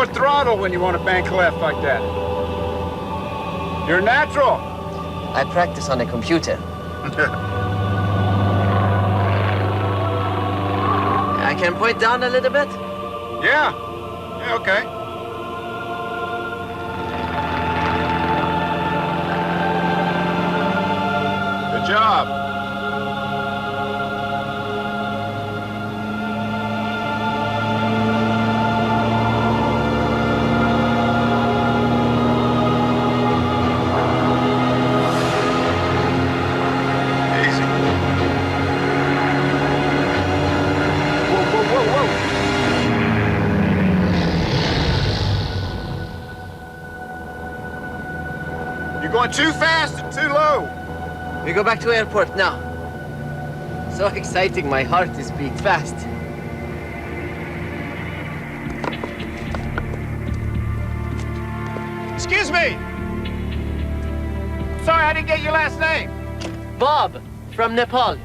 More throttle when you want to bank left like that. You're natural. I practice on a computer. I can point down a little bit? Yeah. Yeah, okay. Good job. Going too fast and too low. We go back to airport now. So exciting, my heart is beat fast. Excuse me. Sorry, I didn't get your last name. Bob, from Nepal.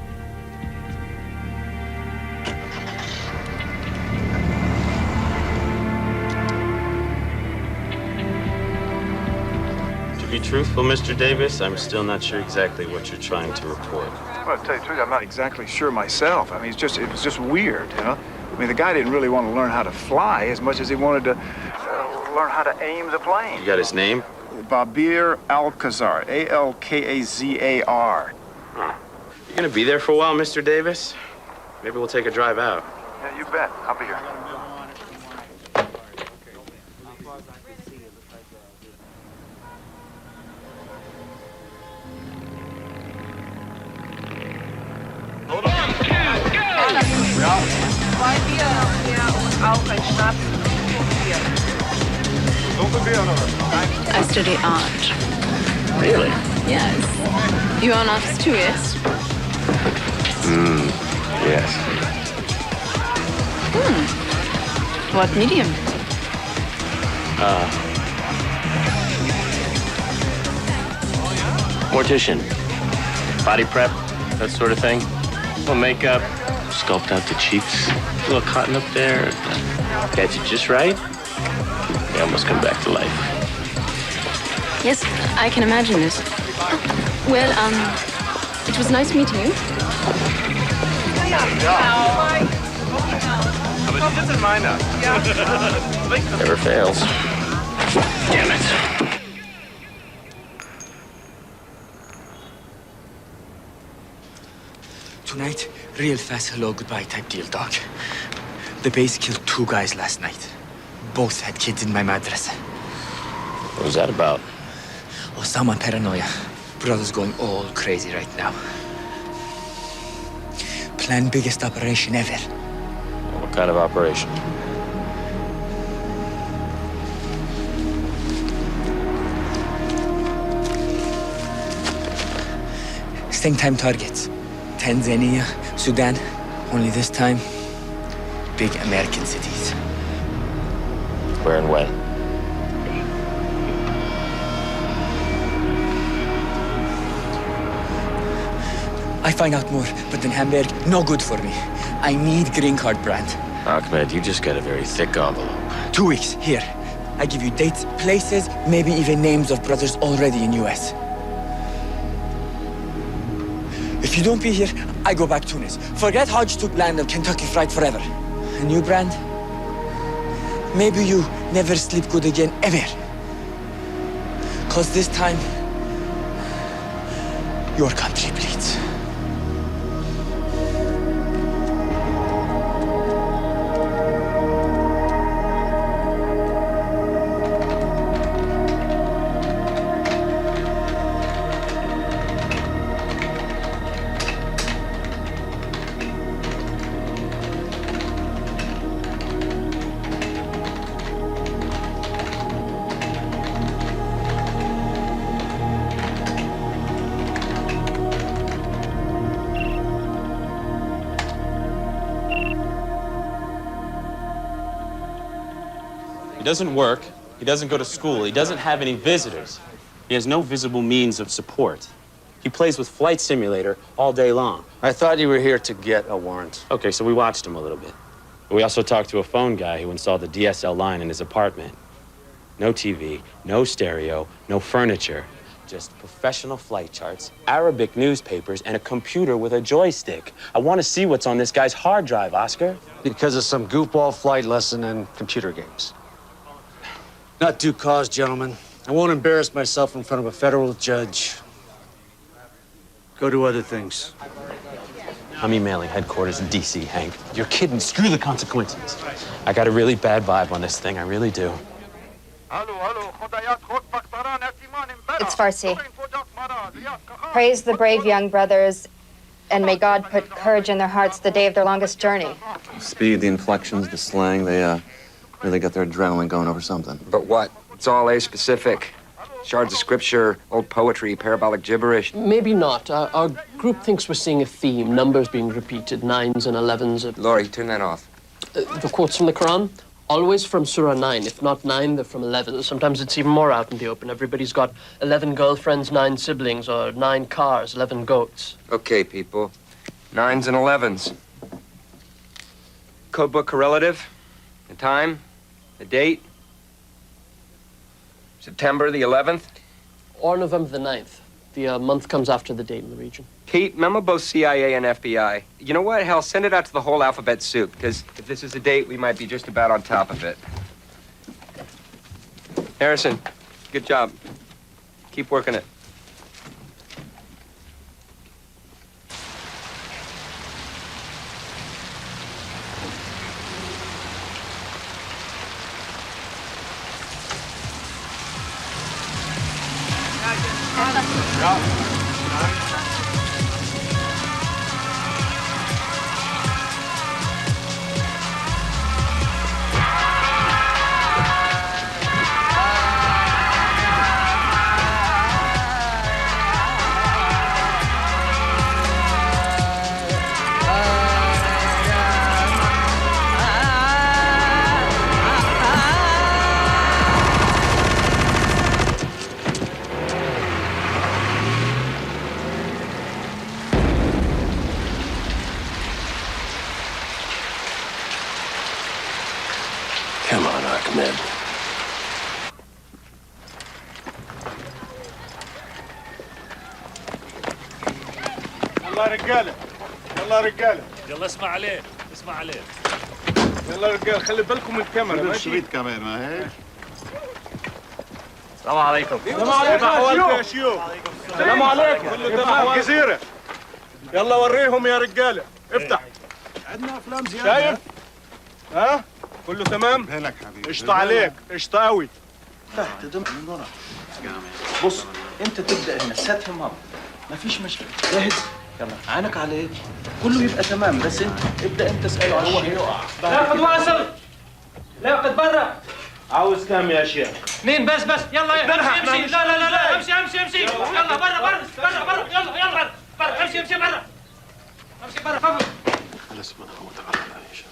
To be truthful, Mr. Davis, I'm still not sure exactly what you're trying to report. Well, to tell you the truth, I'm not exactly sure myself. I mean, it was just weird, you know? I mean, the guy didn't really want to learn how to fly as much as he wanted to learn how to aim the plane. You got his name? Babir Alcazar, Alkazar. Huh. You gonna be there for a while, Mr. Davis? Maybe we'll take a drive out. Yeah, you bet. I'll be here. Zwei Bier hier und auch ein Schnaps und Bier. I study art. Really? Yes. You are an artist too, yes? Yes. What medium? Mortician. Body prep, that sort of thing. A little makeup, sculpt out the cheeks. A little cotton up there. Get you just right. They almost come back to life. Yes, I can imagine this. Well, it was nice meeting you. Never fails. Damn it. Tonight, real fast hello goodbye type deal, dog. The base killed 2 guys last night. Both had kids in my madrasa. What was that about? Osama paranoia. Brother's going all crazy right now. Plan biggest operation ever. What kind of operation? Same time targets. Tanzania, Sudan. Only this time, big American cities. Where and when? I find out more, but in Hamburg, no good for me. I need green card brand. Ahmed, you just got a very thick envelope. 2 weeks, here. I give you dates, places, maybe even names of brothers already in US. If you don't be here, I go back Tunis. Forget Hodge took land of Kentucky Fried forever. A new brand? Maybe you never sleep good again, ever. 'Cause this time, your country bleeds. He doesn't work. He doesn't go to school. He doesn't have any visitors. He has no visible means of support. He plays with Flight Simulator all day long. I thought you were here to get a warrant. Okay, so we watched him a little bit. We also talked to a phone guy who installed the DSL line in his apartment. No TV, no stereo, no furniture. Just professional flight charts, Arabic newspapers, and a computer with a joystick. I want to see what's on this guy's hard drive, Oscar. Because of some goofball flight lesson and computer games. Not due cause, gentlemen. I won't embarrass myself in front of a federal judge. Go do other things. I'm emailing headquarters in D.C., Hank. You're kidding. Screw the consequences. I got a really bad vibe on this thing. I really do. It's Farsi. Praise the brave young brothers, and may God put courage in their hearts the day of their longest journey. Speed, the inflections, the slang, they really got their adrenaline going over something. But what? It's all A-specific. Shards of scripture, old poetry, parabolic gibberish. Maybe not. Our group thinks we're seeing a theme, numbers being repeated, 9s and 11s. Laurie, turn that off. The quotes from the Quran, always from Surah 9. If not 9, they're from 11. Sometimes it's even more out in the open. Everybody's got 11 girlfriends, 9 siblings, or 9 cars, 11 goats. Okay, people. 9s and 11s. Code book correlative, the time, the date. September the 11th? Or November the 9th. The month comes after the date in the region. Pete, memo both CIA and FBI. You know what? Hell, send it out to the whole alphabet soup, because if this is a date, we might be just about on top of it. Harrison, good job. Keep working it. Come on, Ahmed. يلا رجاله يلا رجاله يلا اسمع عليه اسمع عليه يلا رجاله خلي بالكم من الكاميرا ماشي الشريط كمان ما هيك السلام عليكم السلام عليكم يا شيوخ السلام عليكم كله تمام الجزيره يلا وريهم يا رجاله افتح عندنا افلام زياده شايف ها كله تمام هلك حبيبي قشطه عليك قشطه قوي تدم من ورا بص انت تبدا هنا ساتهم اب ما فيش مشكله جاهز يلا عينك عليه كله يبقى تمام بس انت ابدا انت اساله على الشيء لاقط واصل لاقط برا عاوز كام يا شيخ مين بس يلا امشي لا امشي يلا برا يلا برا امشي برا تفضل خلاص ما هو تعال يا شيخ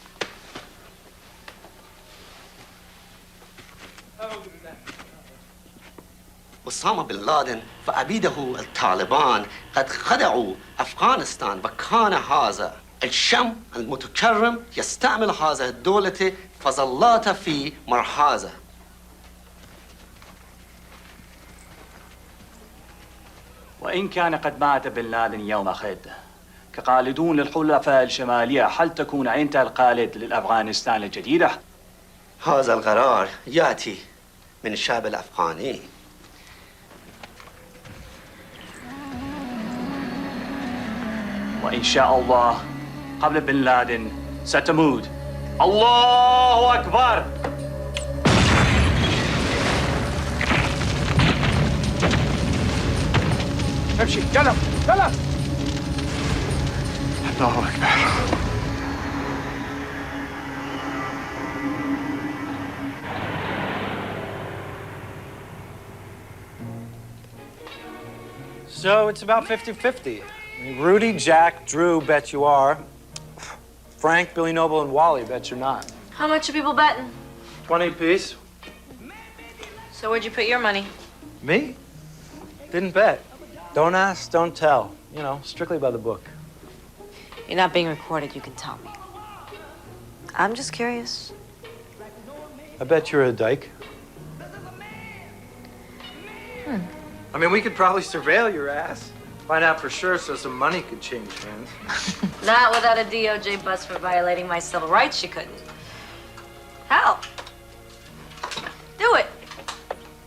أسامة بن لادن وعبيده الطالبان قد خدعوا أفغانستان وكان هذا الشم المتكرم يستعمل هذه الدولة فظلات في مرحازة وإن كان قد مات بن لادن يوم غد كقالدون للحلفاء الشمالية هل تكون أنت القالد للأفغانستان الجديدة؟ هذا القرار يأتي من الشعب الأفغاني وإن شاء الله قبل بن لادن ستموت الله أكبر امشي يلا الله اكبر So it's about 50-50. Rudy, Jack, Drew, bet you are. Frank, Billy Noble, and Wally, bet you're not. How much are people betting? 20 apiece. So where'd you put your money? Me? Didn't bet. Don't ask, don't tell. You know, strictly by the book. You're not being recorded, you can tell me. I'm just curious. I bet you're a dyke. I mean, we could probably surveil your ass. Find out for sure so some money could change hands. Not without a DOJ bust for violating my civil rights, she couldn't. Hell. Do it.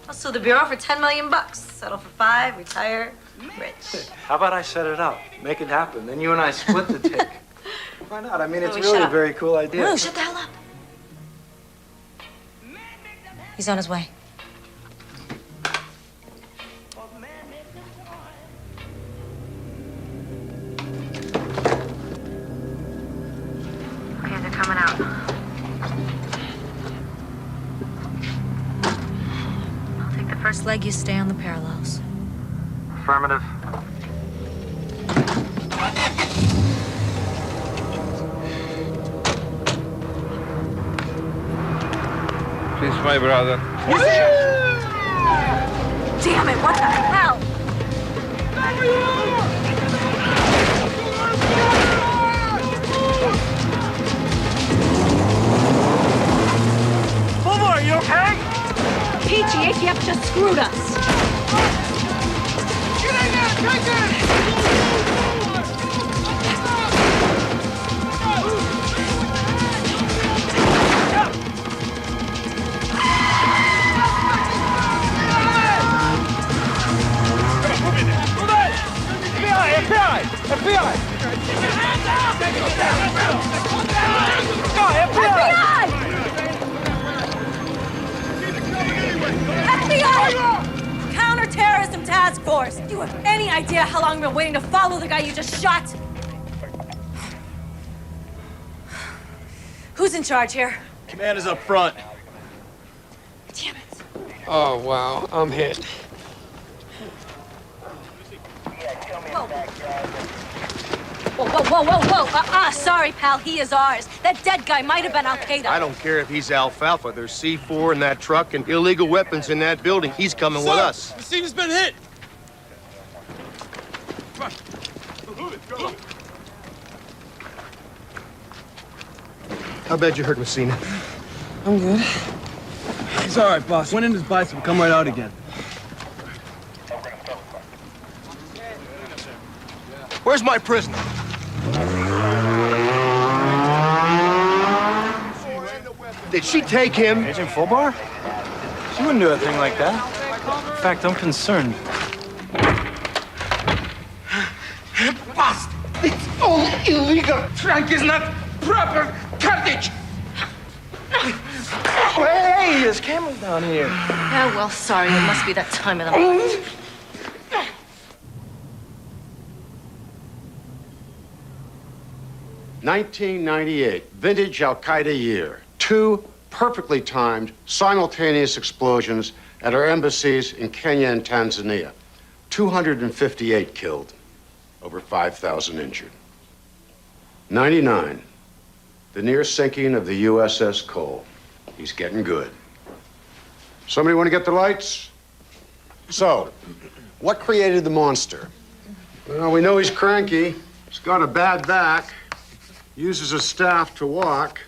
I'll sue the Bureau for $10 million. Settle for 5, retire, rich. How about I set it up? Make it happen. Then you and I split the take. Why not? I mean, it's Louis, really shut a up. very cool idea. Lou, shut the hell up. He's on his way. Okay, they're coming out. I'll take the first leg, you stay on the parallels. Affirmative. Please, my brother. Damn it, what the hell? Boomer, are you okay? Peachy, ATF just screwed us. Get in there! Take it! FBI! FBI! FBI! Counterterrorism Task Force! Do you have any idea how long I've been waiting to follow the guy you just shot? Who's in charge here? Command is up front. Damn it. Oh, wow. I'm hit. Whoa. Sorry, pal. He is ours. That dead guy might have been Al-Qaeda. I don't care if he's alfalfa. There's C4 in that truck and illegal weapons in that building. He's coming with us. The scene has been hit. How bad you hurt, Messina? I'm good. He's all right, boss. Went in his bicycle, come right out again. Where's my prisoner? Did she take him? Agent Fullbar? She wouldn't do a thing like that. In fact, I'm concerned. Boss, it's all illegal. Frank is not proper cartage. Hey, there's camels down here. Yeah, well, sorry. It must be that time of the month. $1998, vintage Al-Qaeda year. 2 perfectly timed, simultaneous explosions at our embassies in Kenya and Tanzania. 258 killed, over 5,000 injured. 99, the near sinking of the USS Cole. He's getting good. Somebody want to get the lights? So, what created the monster? Well, we know he's cranky. He's got a bad back. Uses a staff to walk.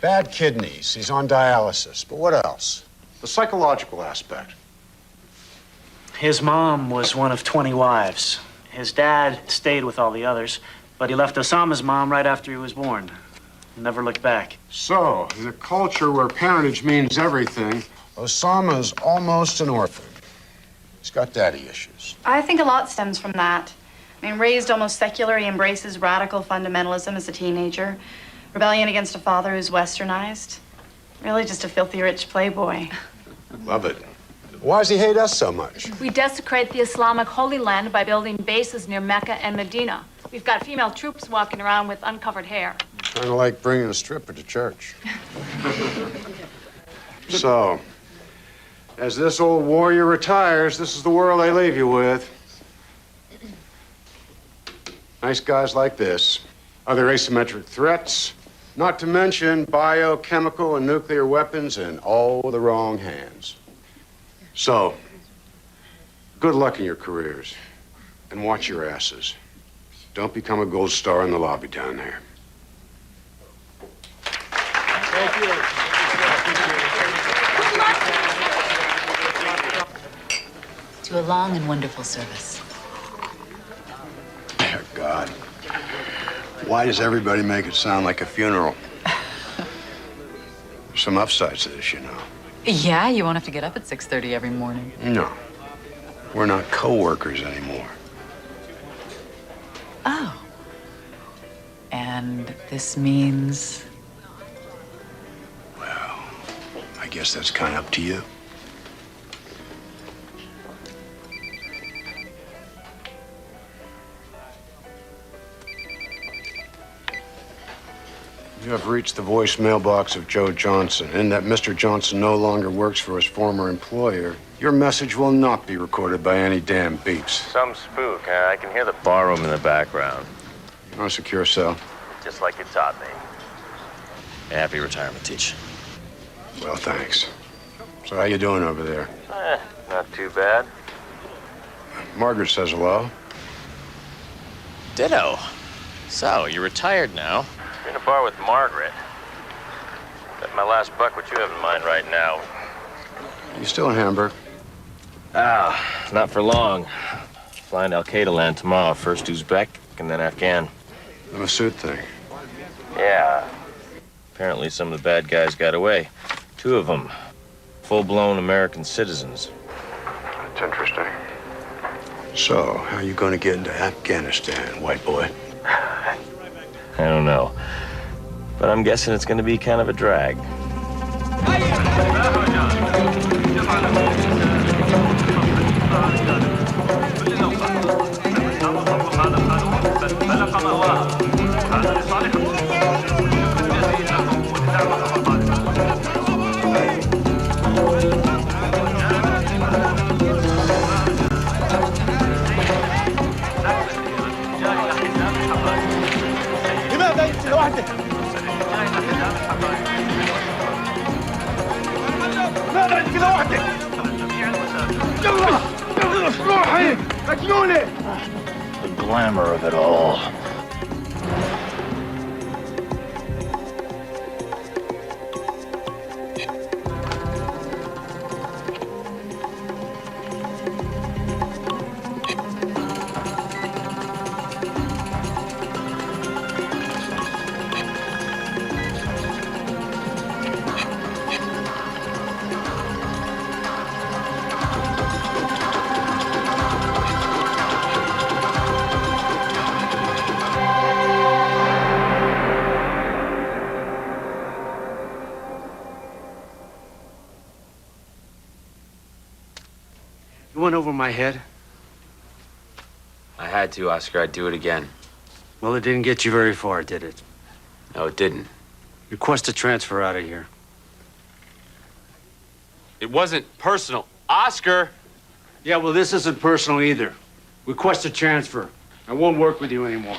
Bad kidneys. He's on dialysis. But what else? The psychological aspect. His mom was one of 20 wives. His dad stayed with all the others, but he left Osama's mom right after he was born. Never looked back. So, in a culture where parentage means everything, Osama's almost an orphan. He's got daddy issues. I think a lot stems from that. I mean, raised almost secular, he embraces radical fundamentalism as a teenager. Rebellion against a father who's westernized. Really just a filthy rich playboy. Love it. Why does he hate us so much? We desecrate the Islamic Holy Land by building bases near Mecca and Medina. We've got female troops walking around with uncovered hair. Kind of like bringing a stripper to church. So, as this old warrior retires, this is the world I leave you with. Nice guys like this. Other asymmetric threats, not to mention biochemical and nuclear weapons in all the wrong hands. So, good luck in your careers, and watch your asses. Don't become a gold star in the lobby down there. To a long and wonderful service. Dear God. Why does everybody make it sound like a funeral? There's some upsides to this, you know. Yeah, you won't have to get up at 6:30 every morning. No. We're not co-workers anymore. Oh. And this means... I guess that's kind of up to you. You have reached the voicemail box of Joe Johnson. In that Mr. Johnson no longer works for his former employer, your message will not be recorded by any damn beeps. Some spook, huh? I can hear the barroom in the background. On a secure cell. Just like you taught me. Happy retirement, Teach. Well, thanks. So how you doing over there? Not too bad. Margaret says hello. Ditto. So, you're retired now. In a bar with Margaret. Bet my last buck what you have in mind right now. You still in Hamburg? Not for long. Flying to Al-Qaeda land tomorrow. First Uzbek and then Afghan. The Massoud thing. Yeah. Apparently some of the bad guys got away. 2 of them. Full-blown American citizens. That's interesting. So, how are you going to get into Afghanistan, white boy? I don't know. But I'm guessing it's going to be kind of a drag. لماذا انت لوحدك؟ لماذا انت لوحدك؟ يلا روحي مجنونة. The glamour of it all. You went over my head? I had to, Oscar. I'd do it again. Well, it didn't get you very far, did it? No, it didn't. Request a transfer out of here. It wasn't personal. Oscar! Yeah, well, this isn't personal either. Request a transfer. I won't work with you anymore.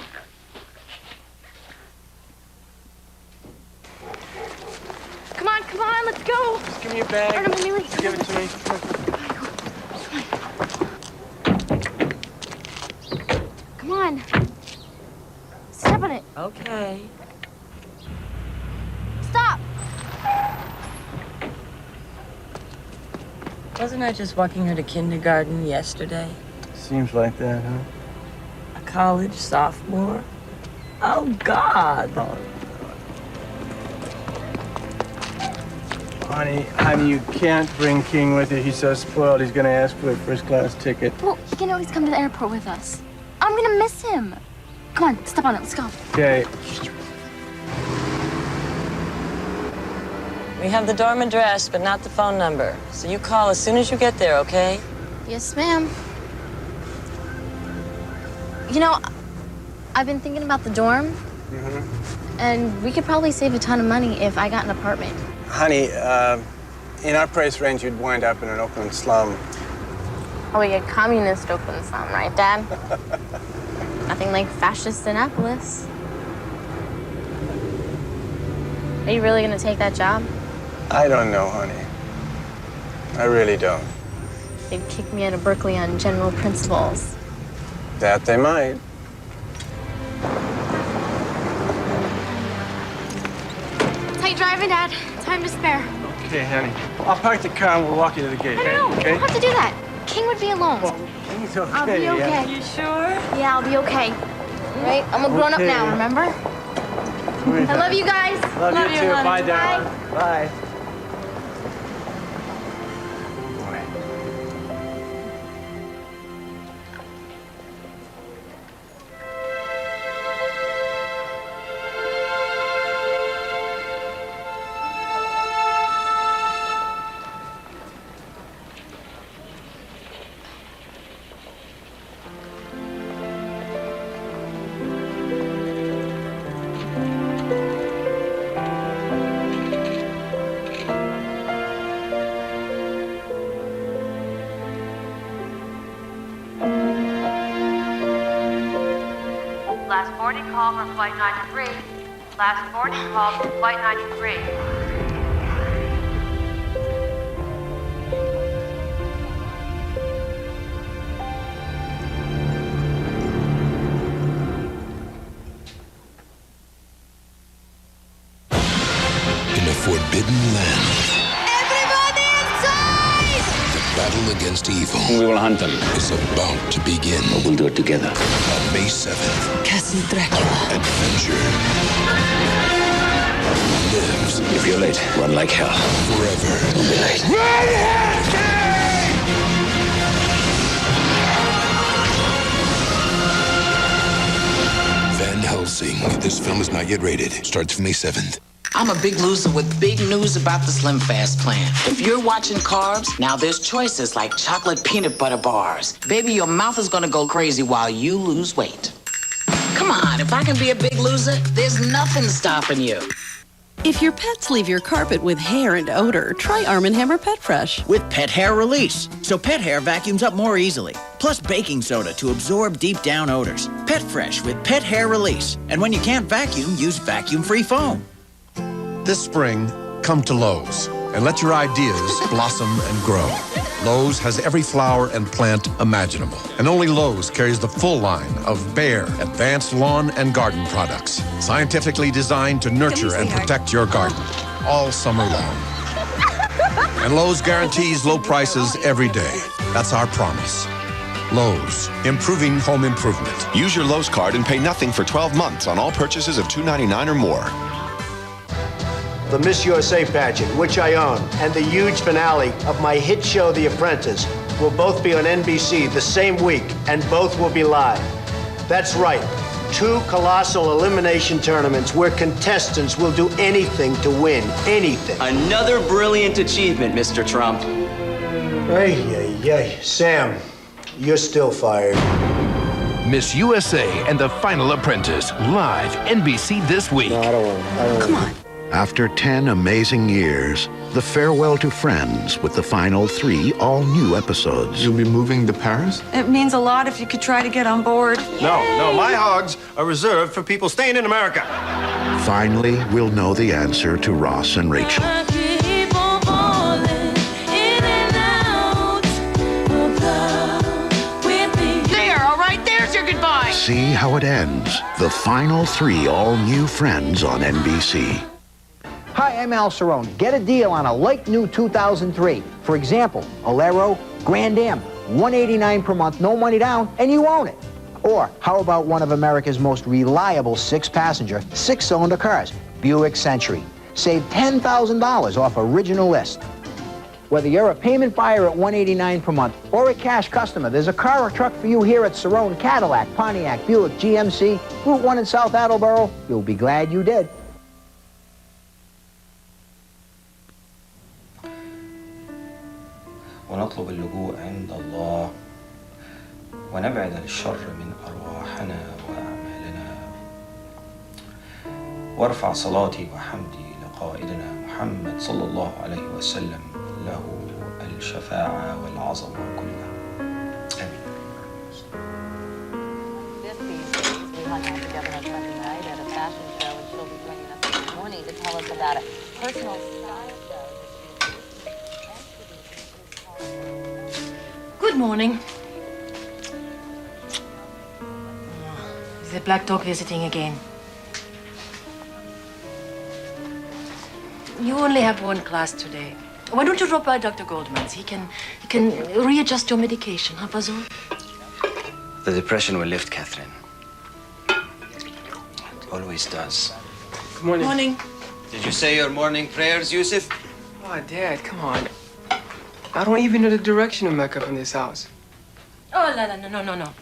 Come on, let's go. Just give me your bag. Or, no, Millie, Just give it to me. Come on. Step on it. Okay. Stop. Wasn't I just walking her to kindergarten yesterday? Seems like that, huh? A college sophomore? Oh, God. Honey, you can't bring King with you. He's so spoiled, he's gonna ask for a first-class ticket. Well, he can always come to the airport with us. I'm gonna miss him. Come on, step on it. Let's go. Okay. We have the dorm address, but not the phone number. So you call as soon as you get there, okay? Yes, ma'am. You know, I've been thinking about the dorm, and we could probably save a ton of money if I got an apartment. Honey, in our price range, you'd wind up in an Oakland slum. Oh, we get communist Oakland slum, right, Dad? Nothing like fascist Annapolis. Are you really gonna take that job? I don't know, honey. I really don't. They'd kick me out of Berkeley on general principles. That they might. Tighten Okay, driving, Dad. Time to spare. Okay, honey. I'll park the car and we'll walk you to the gate. No, okay? you don't have to do that. King would be alone. He's okay. I'll be okay. Yeah. You sure? Yeah, I'll be okay. Right? I'm a grown-up Okay. now, remember? I love you guys. Love you too. honey. Bye, darling. Bye. Last boarding call for Flight 93. Last boarding call for Flight 93. In a forbidden land. Everybody inside! The battle against evil. We will hunt them. Is about to begin. We'll do it together. On May 7th. Cousin Dracula. Adventure lives. If you're late, run like hell. Forever. Don't be late. Van Helsing. This film is not yet rated. Starts May 7th. I'm a big loser with big news about the Slim Fast plan. If you're watching carbs, now there's choices like chocolate peanut butter bars. Baby, your mouth is gonna go crazy while you lose weight. Come on, if I can be a big loser, there's nothing stopping you. If your pets leave your carpet with hair and odor, try Arm & Hammer Pet Fresh. With pet hair release, so pet hair vacuums up more easily. Plus baking soda to absorb deep down odors. Pet Fresh with pet hair release. And when you can't vacuum, use vacuum-free foam. This spring, come to Lowe's and let your ideas blossom and grow. Lowe's has every flower and plant imaginable. And only Lowe's carries the full line of Bayer advanced lawn and garden products. Scientifically designed to nurture and protect your garden all summer long. And Lowe's guarantees low prices every day. That's our promise. Lowe's, improving home improvement. Use your Lowe's card and pay nothing for 12 months on all purchases of $2.99 or more. The Miss USA pageant, which I own, and the huge finale of my hit show, The Apprentice, will both be on NBC the same week, and both will be live. That's right, 2 colossal elimination tournaments where contestants will do anything to win, anything. Another brilliant achievement, Mr. Trump. Hey, Sam, you're still fired. Miss USA and The Final Apprentice, live NBC this week. No, I don't want Come on. After 10 amazing years, the farewell to friends with the final 3 all-new episodes. You'll be moving to Paris? It means a lot if you could try to get on board. No, my hogs are reserved for people staying in America. Finally, we'll know the answer to Ross and Rachel. There, all right, there's your goodbye. See how it ends. The final 3 all-new Friends on NBC. Hi, I'm Al Cerrone. Get a deal on a like new 2003. For example, Alero, Grand Am, $189 per month, no money down, and you own it. Or how about one of America's most reliable 6-passenger, 6-cylinder cars, Buick Century. Save $10,000 off original list. Whether you're a payment buyer at $189 per month or a cash customer, there's a car or truck for you here at Cerrone, Cadillac, Pontiac, Buick, GMC, Route 1 in South Attleboro. You'll be glad you did. ونطلب اللجوء عند الله ونبعد الشر من أرواحنا وأعمالنا وارفع صلاتي وحمدي لقائدنا محمد صلى الله عليه وسلم له الشفاعة والعظمة كلها آمين. We hung out together on Sunday night at a fashion show, and she'll be joining us this morning to tell us about a personal style show. Good morning. The black dog visiting again. You only have one class today. Why don't you drop by Dr. Goldman's? He can readjust your medication, huh, Puzzle? The depression will lift, Catherine. It always does. Good morning. Morning. Did you say your morning prayers, Yusuf? Oh, Dad, come on. I don't even know the direction of Mecca from this house. Oh, no.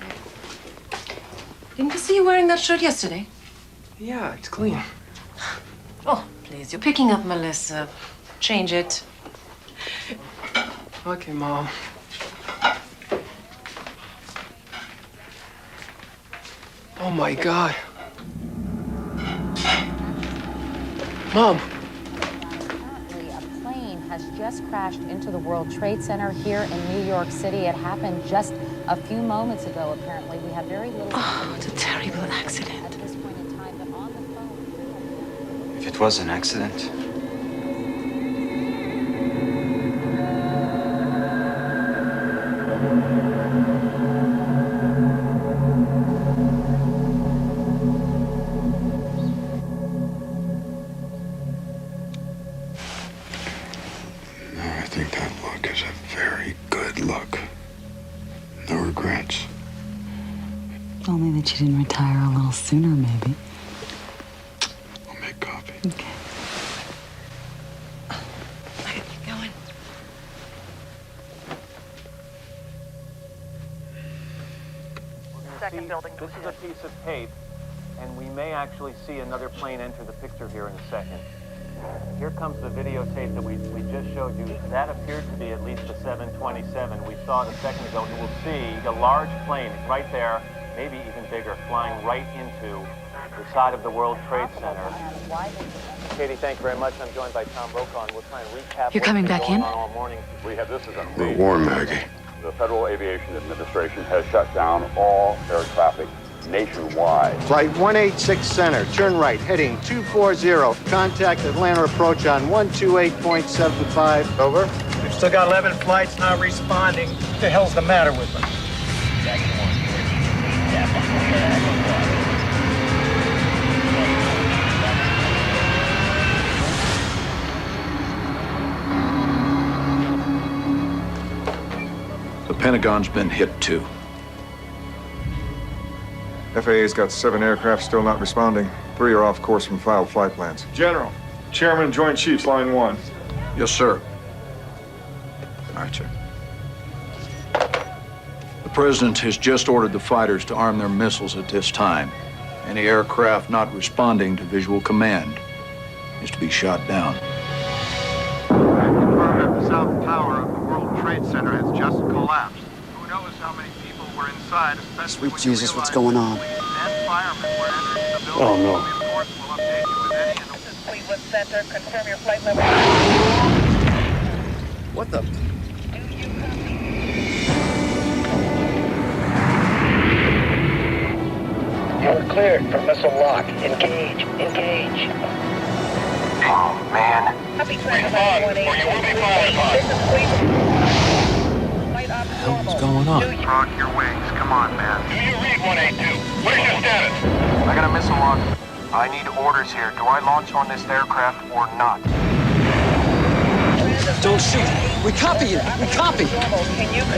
Didn't you see you wearing that shirt yesterday? Yeah, it's clean. Oh, please, you're picking up Melissa. Change it. Okay, Mom. Oh, my God. Mom. A plane has just crashed into the World Trade Center here in New York City. It happened just a few moments ago, apparently. We have very little... Oh, it's a terrible accident. At this point in time, but on the phone... If it was an accident, I think that look is a very good look. No regrets. Only that you didn't retire a little sooner, maybe. I'll make coffee. Okay. Keep going. Second building. This is a piece of tape, and we may actually see another plane enter the picture here in a second. Here comes the videotape that we just showed you. That appeared to be at least a 727. We saw it a second ago. You will see a large plane right there, maybe even bigger, flying right into the side of the World Trade Center. Katie, thank you very much. I'm joined by Tom Brokaw, and we'll try and recap. You're coming back in? All morning. We have this as a We're warm, Maggie. The Federal Aviation Administration has shut down all air traffic nationwide. Flight 186 Center, turn right, heading 240. Contact Atlanta approach on 128.75. Over. We've still got 11 flights not responding. What the hell's the matter with them? The Pentagon's been hit too. FAA's got 7 aircraft still not responding. 3 are off course from filed flight plans. General, Chairman, Joint Chiefs, line 1. Yes, sir. All right, sir. The President has just ordered the fighters to arm their missiles at this time. Any aircraft not responding to visual command is to be shot down. Confirmed that the south tower of the World Trade Center has just collapsed. Who knows how many people were inside, especially Sweet Jesus, what's going on? Oh, no. Cleveland Center, confirm your flight level. What the? You're cleared for missile lock. Engage. Oh, man. Respond, or you will be fired upon. This is Cleveland. Flight ops normal. What's going on? Rock your wings. Come on, man. Do you read 182? What is your status? I got a missile lock. I need orders here. Do I launch on this aircraft or not? Don't shoot. We copy you. We copy.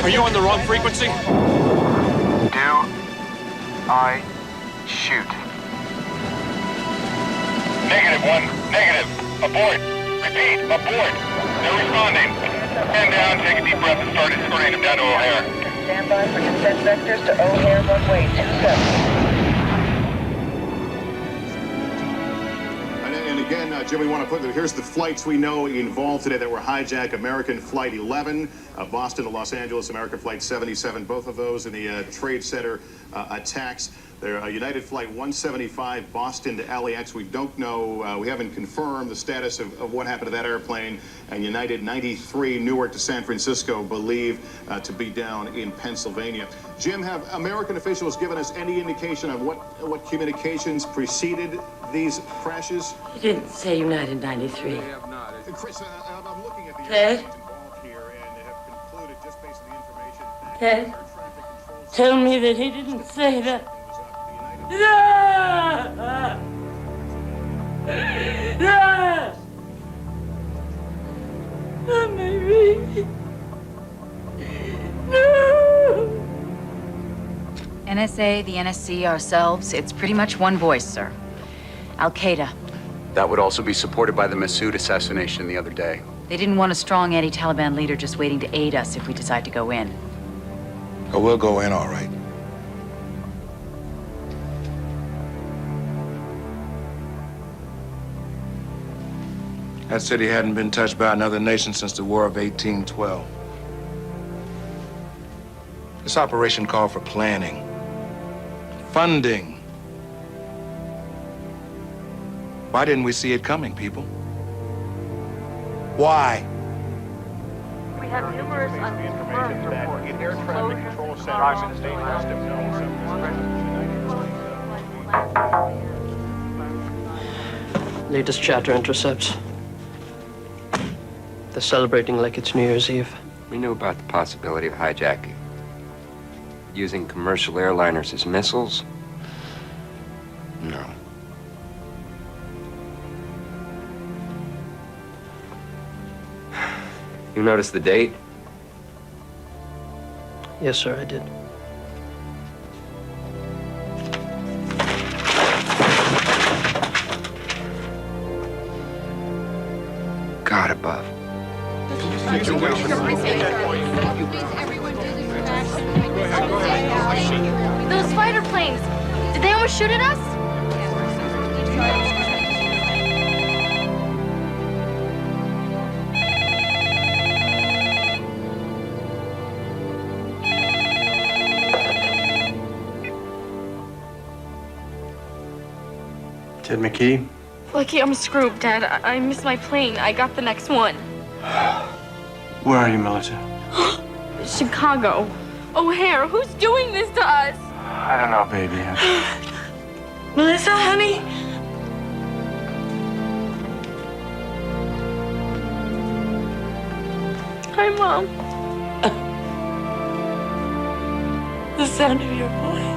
Are you on the wrong frequency? Do I shoot? -1. Negative. Abort. Repeat. Abort. They're responding. Stand down, take a deep breath, and start escorting them down to O'Hare. Stand by for descent vectors to O'Hare runway 27. And again, Jim, we want to put here's the flights we know involved today that were hijacked. American Flight 11, Boston to Los Angeles, American Flight 77, both of those in the Trade Center attacks. They're United Flight 175, Boston to LAX. We don't know, we haven't confirmed the status of what happened to that airplane. And United 93, Newark to San Francisco, believed to be down in Pennsylvania. Jim, have American officials given us any indication of what communications preceded these crashes? You didn't say United 93. They have not. Chris, I'm looking at the Ted? involved here and have concluded just based on the information that Ted, air traffic control tell me that he didn't say that. NSA, the NSC, ourselves, it's pretty much one voice, sir. Al-Qaeda. That would also be supported by the Massoud assassination the other day. They didn't want a strong anti-Taliban leader just waiting to aid us if we decide to go in. Oh, we'll go in all right. That city hadn't been touched by another nation since the War of 1812. This operation called for planning, funding. Why didn't we see it coming, people? Why? We have numerous unconfirmed reports. In air traffic control centers in the state must have known Latest chatter intercepts. They're celebrating like it's New Year's Eve. We knew about the possibility of hijacking. Using commercial airliners as missiles? No. You noticed the date? Yes, sir, I did. God above. Those fighter planes, did they almost shoot at us? Ted McKee? Lucky I'm screwed, Dad. I missed my plane. I got the next one. Where are you, Melissa? Chicago. O'Hare, who's doing this to us? I don't know, baby. Melissa, honey? Hi, Mom. The sound of your voice.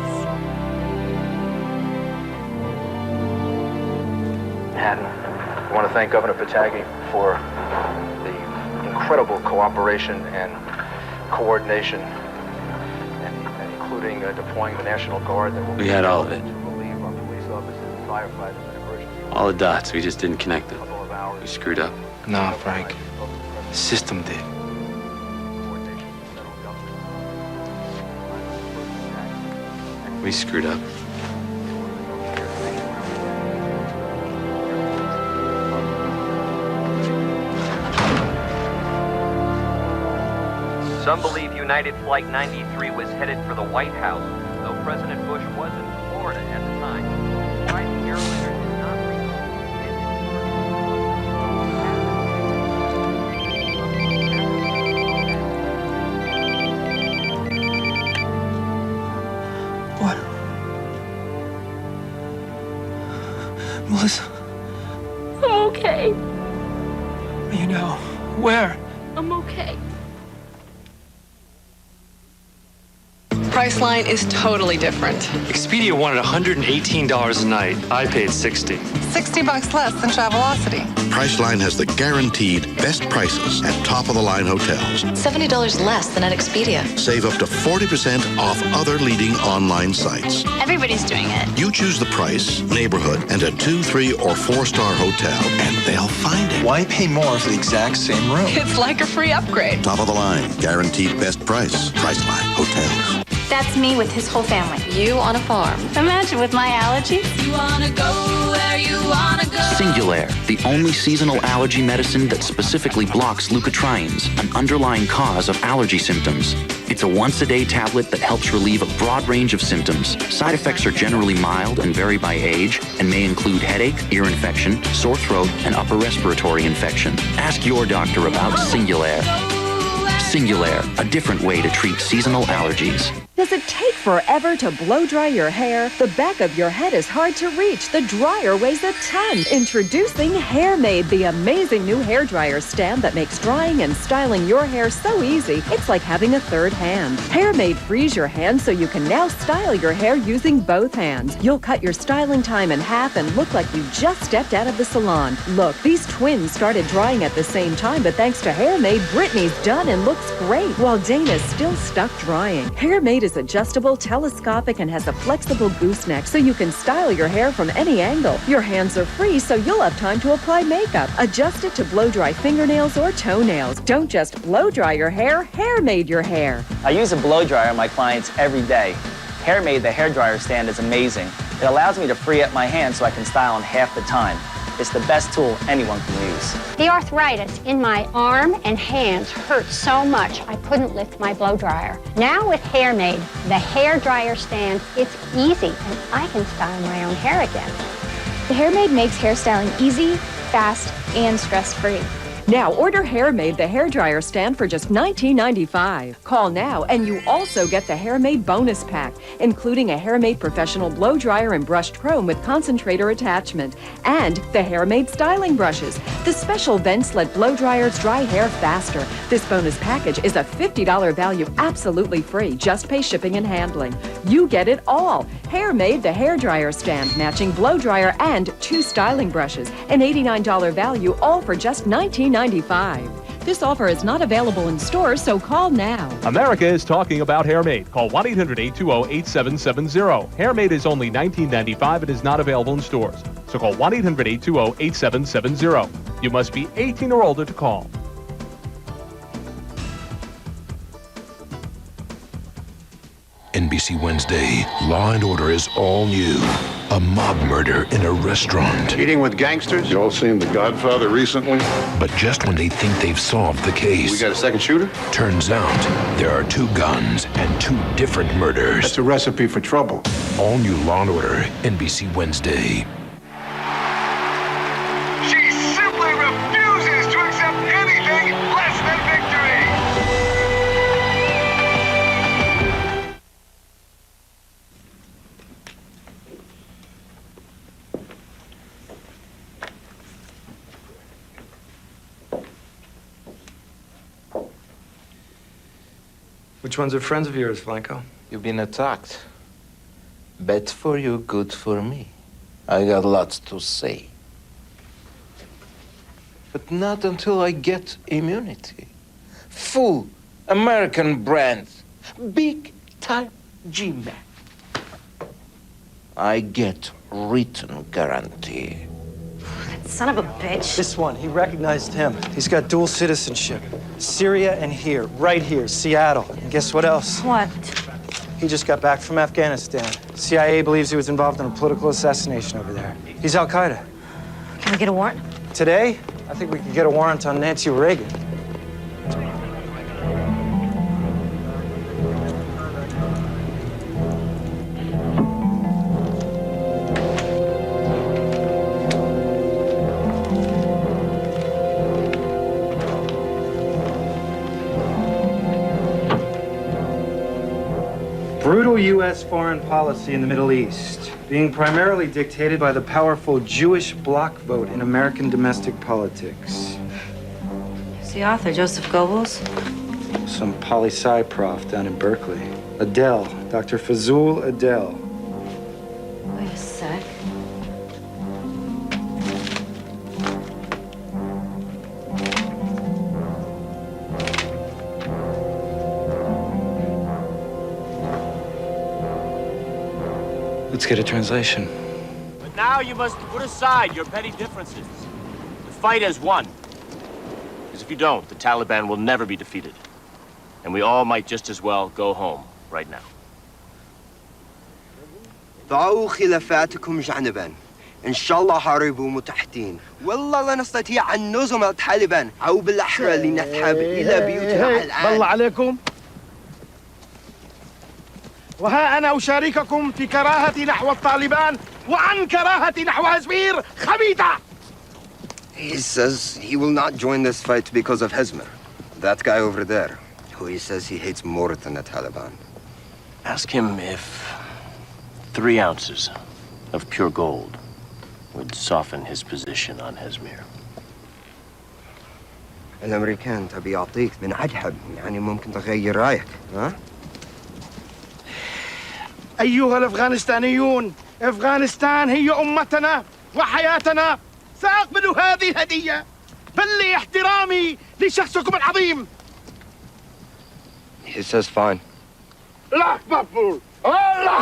Manhattan. I want to thank Governor Patagi for the incredible cooperation and coordination, and including deploying the National Guard that will We had all of it. relieve our police officers and firefighters in emergency. All the dots, we just didn't connect them. We screwed up. No, Frank. The system did. We screwed up. Some believe United Flight 93 was headed for the White House, though President Bush was in Florida at the time. Rising airliner did not What? Melissa, I'm okay. you know, where? I'm okay. Priceline is totally different. Expedia wanted $118 a night. I paid $60. $60 less than Travelocity. Priceline has the guaranteed best prices at top-of-the-line hotels. $70 less than at Expedia. Save up to 40% off other leading online sites. Everybody's doing it. You choose the price, neighborhood, and a 2, 3, or 4-star hotel, and they'll find it. Why pay more for the exact same room? It's like a free upgrade. Top of the line, guaranteed best price. Priceline Hotels. That's me with his whole family. You on a farm. Imagine with my allergies. You wanna go where you wanna go. Singulair, the only seasonal allergy medicine that specifically blocks leukotrienes, an underlying cause of allergy symptoms. It's a once-a-day tablet that helps relieve a broad range of symptoms. Side effects are generally mild and vary by age and may include headache, ear infection, sore throat, and upper respiratory infection. Ask your doctor about Singulair. Singulair, a different way to treat seasonal allergies. Does it take forever to blow dry your hair? The back of your head is hard to reach. The dryer weighs a ton. Introducing Hair Made, the amazing new hair dryer stand that makes drying and styling your hair so easy, it's like having a third hand. Hair Made frees your hands so you can now style your hair using both hands. You'll cut your styling time in half and look like you just stepped out of the salon. Look, these twins started drying at the same time, but thanks to Hair Made, Brittany's done and looks great, while Dana's still stuck drying. Hair Made is adjustable, telescopic, and has a flexible gooseneck so you can style your hair from any angle. Your hands are free so you'll have time to apply makeup. Adjust it to blow dry fingernails or toenails. Don't just blow dry your hair, Hair Made your hair. I use a blow dryer on my clients every day. Hair Made, the hairdryer stand, is amazing. It allows me to free up my hands so I can style in half the time. It's the best tool anyone can use. The arthritis in my arm and hands hurt so much I couldn't lift my blow dryer. Now with Hair Made, the hair dryer stand, it's easy and I can style my own hair again. The Hair Made makes hairstyling easy, fast, and stress-free. Now order Hair Made, the hairdryer stand for just $19.95. Call now and you also get the Hair Made bonus pack, including a Hair Made professional blow dryer and brushed chrome with concentrator attachment, and the Hair Made styling brushes. The special vents let blow dryers dry hair faster. This bonus package is a $50 value, absolutely free. Just pay shipping and handling. You get it all. Hair Made, the hairdryer stand, matching blow dryer and 2 styling brushes. An $89 value, all for just $19.95. This offer is not available in stores, so call now. America is talking about Hair Made. Call 1-800-820-8770. Hair Made is only $19.95 and is not available in stores. So call 1-800-820-8770. You must be 18 or older to call. NBC Wednesday, Law and Order is all new. A mob murder in a restaurant. Eating with gangsters? You all seen The Godfather recently? But just when they think they've solved the case... We got a second shooter? Turns out there are 2 guns and 2 different murders. That's a recipe for trouble. All new Law and Order, NBC Wednesday. She simply refuses to accept anything less than victory! Which ones are friends of yours, Blanco? You've been attacked. Bad for you, good for me. I got lots to say. But not until I get immunity. Full American brand. Big time G-Man. I get written guarantee. Son of a bitch. This one, he recognized him. He's got dual citizenship. Syria and here, right here, Seattle. And guess what else? What? He just got back from Afghanistan. CIA believes he was involved in a political assassination over there. He's Al-Qaeda. Can we get a warrant? Today, I think we could get a warrant on Nancy Reagan. Brutal U.S. foreign policy in the Middle East, being primarily dictated by the powerful Jewish bloc vote in American domestic politics. Who's the author, Joseph Goebbels? Some poli-sci prof down in Berkeley. Adele, Dr. Fazul Adele. Wait a sec. Let's get a translation. But now you must put aside your petty differences. The fight as one. Because if you don't, the Taliban will never be defeated. And we all might just as well go home right now. ضعوا خلافاتكم جانبا إن شاء الله حاربوا متحدين والله لا نستطيع أن نهزم الطالبان أو بالأحرى لنذهب إلى بيوتنا الآن بالله عليكم وها أنا أشارككم في كراهتي نحو الطالبان وعن كراهتي نحو هزمير خبيثة. He says he will not join this fight because of Hezmer. That guy over there, who he says he hates more than the Taliban. Ask him if 3 ounces of pure gold would soften his position on Hezmir. الأمريكان تبي يعطيك من عجب يعني ممكن تغير رأيك ها؟ أيها الأفغانستانيون، أفغانستان هي أمتنا وحياتنا. سأقبل هذه الهدية بل احترامي لشخصكم العظيم. He says fine. الله أكبر الله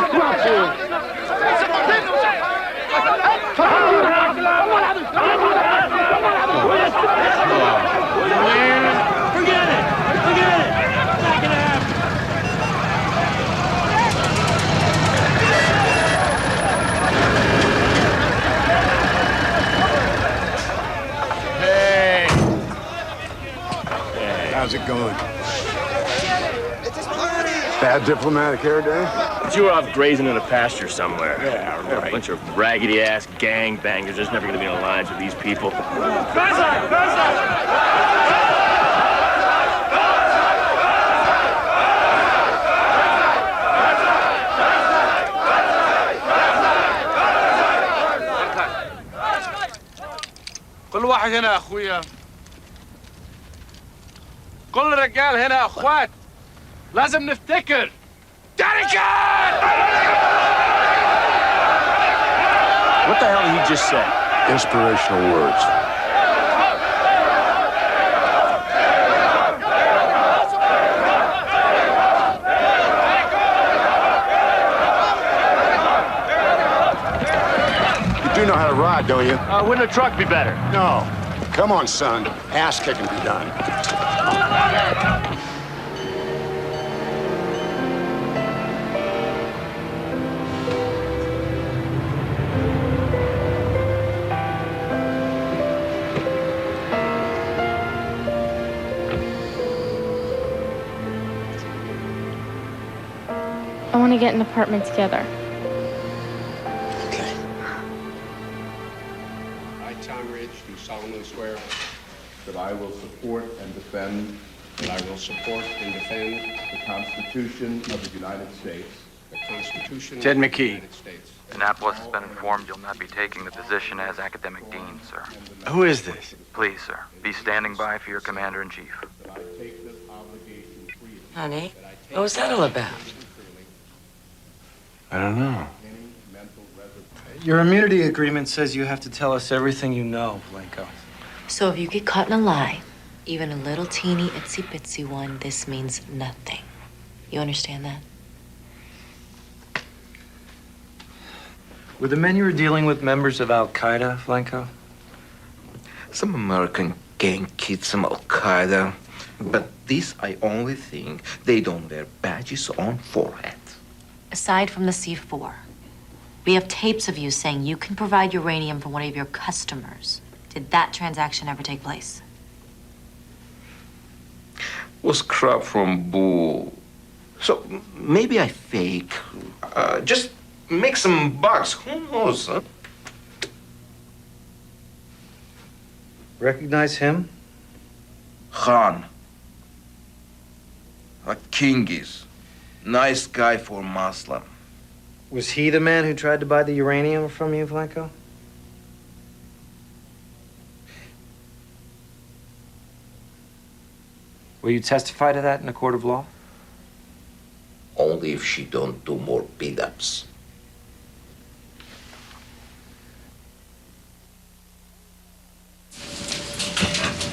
Hey. How's it going? Bad diplomatic hair day? But you were off grazing in a pasture somewhere. Yeah, right. A bunch of raggedy-ass gangbangers. There's never gonna be no lines with these people. كل واحد هنا يا اخويا كل الرجال هنا يا اخوات لازم نفتكر رجال What the hell did he just say? Inspirational words. You do know how to ride, don't you? Wouldn't a truck be better? No. Come on, son. Ass kicking be done. I want to get an apartment together. I, Tom Ridge, do solemnly swear that I will support and defend, that I will support and defend the Constitution of the United States, the Constitution Ted of the McKee. United States. Annapolis has been informed you'll not be taking the position as academic dean, sir. Who is this? Please, sir, be standing by for your commander-in-chief. Honey, what was that all about? I don't know. Your immunity agreement says you have to tell us everything you know, Blanco. So if you get caught in a lie, even a little teeny itsy bitsy one, this means nothing. You understand that? Were the men you were dealing with members of Al-Qaeda, Blanco? Some American gang kids, some Al-Qaeda. But this I only think they don't wear badges on forehead. Aside from the C4, we have tapes of you saying you can provide uranium for one of your customers. Did that transaction ever take place? Was crap from Bull. So maybe I fake. Just make some bucks. Who knows, huh? Recognize him? Khan. A Kingis. Nice guy for Muslim. Was he the man who tried to buy the uranium from you, Blanco? Will you testify to that in a court of law? Only if she don't do more beat-ups.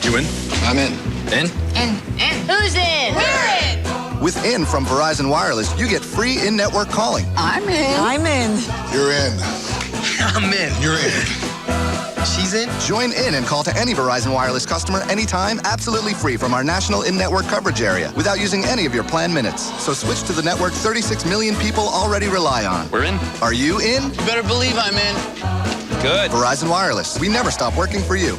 You in? I'm in. In? In. Who's in? We're in. With In from Verizon Wireless, you get free in-network calling. I'm in. I'm in. You're in. I'm in. You're in. She's in? Join in and call to any Verizon Wireless customer anytime, absolutely free from our national in-network coverage area without using any of your planned minutes. So switch to the network 36 million people already rely on. We're in. Are you in? You better believe I'm in. Good. Verizon Wireless. We never stop working for you.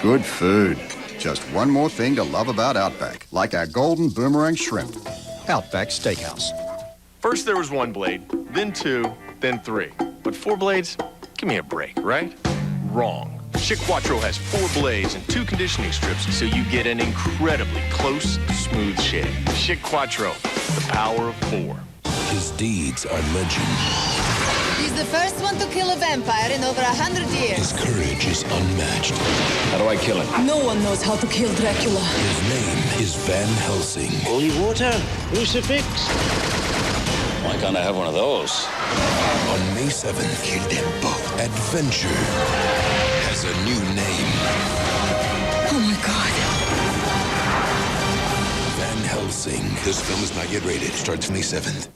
Good food. Just one more thing to love about Outback, like our golden boomerang shrimp. Outback Steakhouse. First there was one blade, then two, then three. But 4 blades? Give me a break, right? Wrong. Schick Quattro has 4 blades and 2 conditioning strips, so you get an incredibly close, smooth shave. Schick Quattro, the power of 4. His deeds are legend. He's the first one to kill a vampire in over 100 years. His courage is unmatched. How do I kill him? No one knows how to kill Dracula. His name is Van Helsing. Holy water, crucifix. Why can't I have one of those? On May 7th, kill them both. Adventure has a new name. Helsing. This film is not yet rated. Starts May 7th.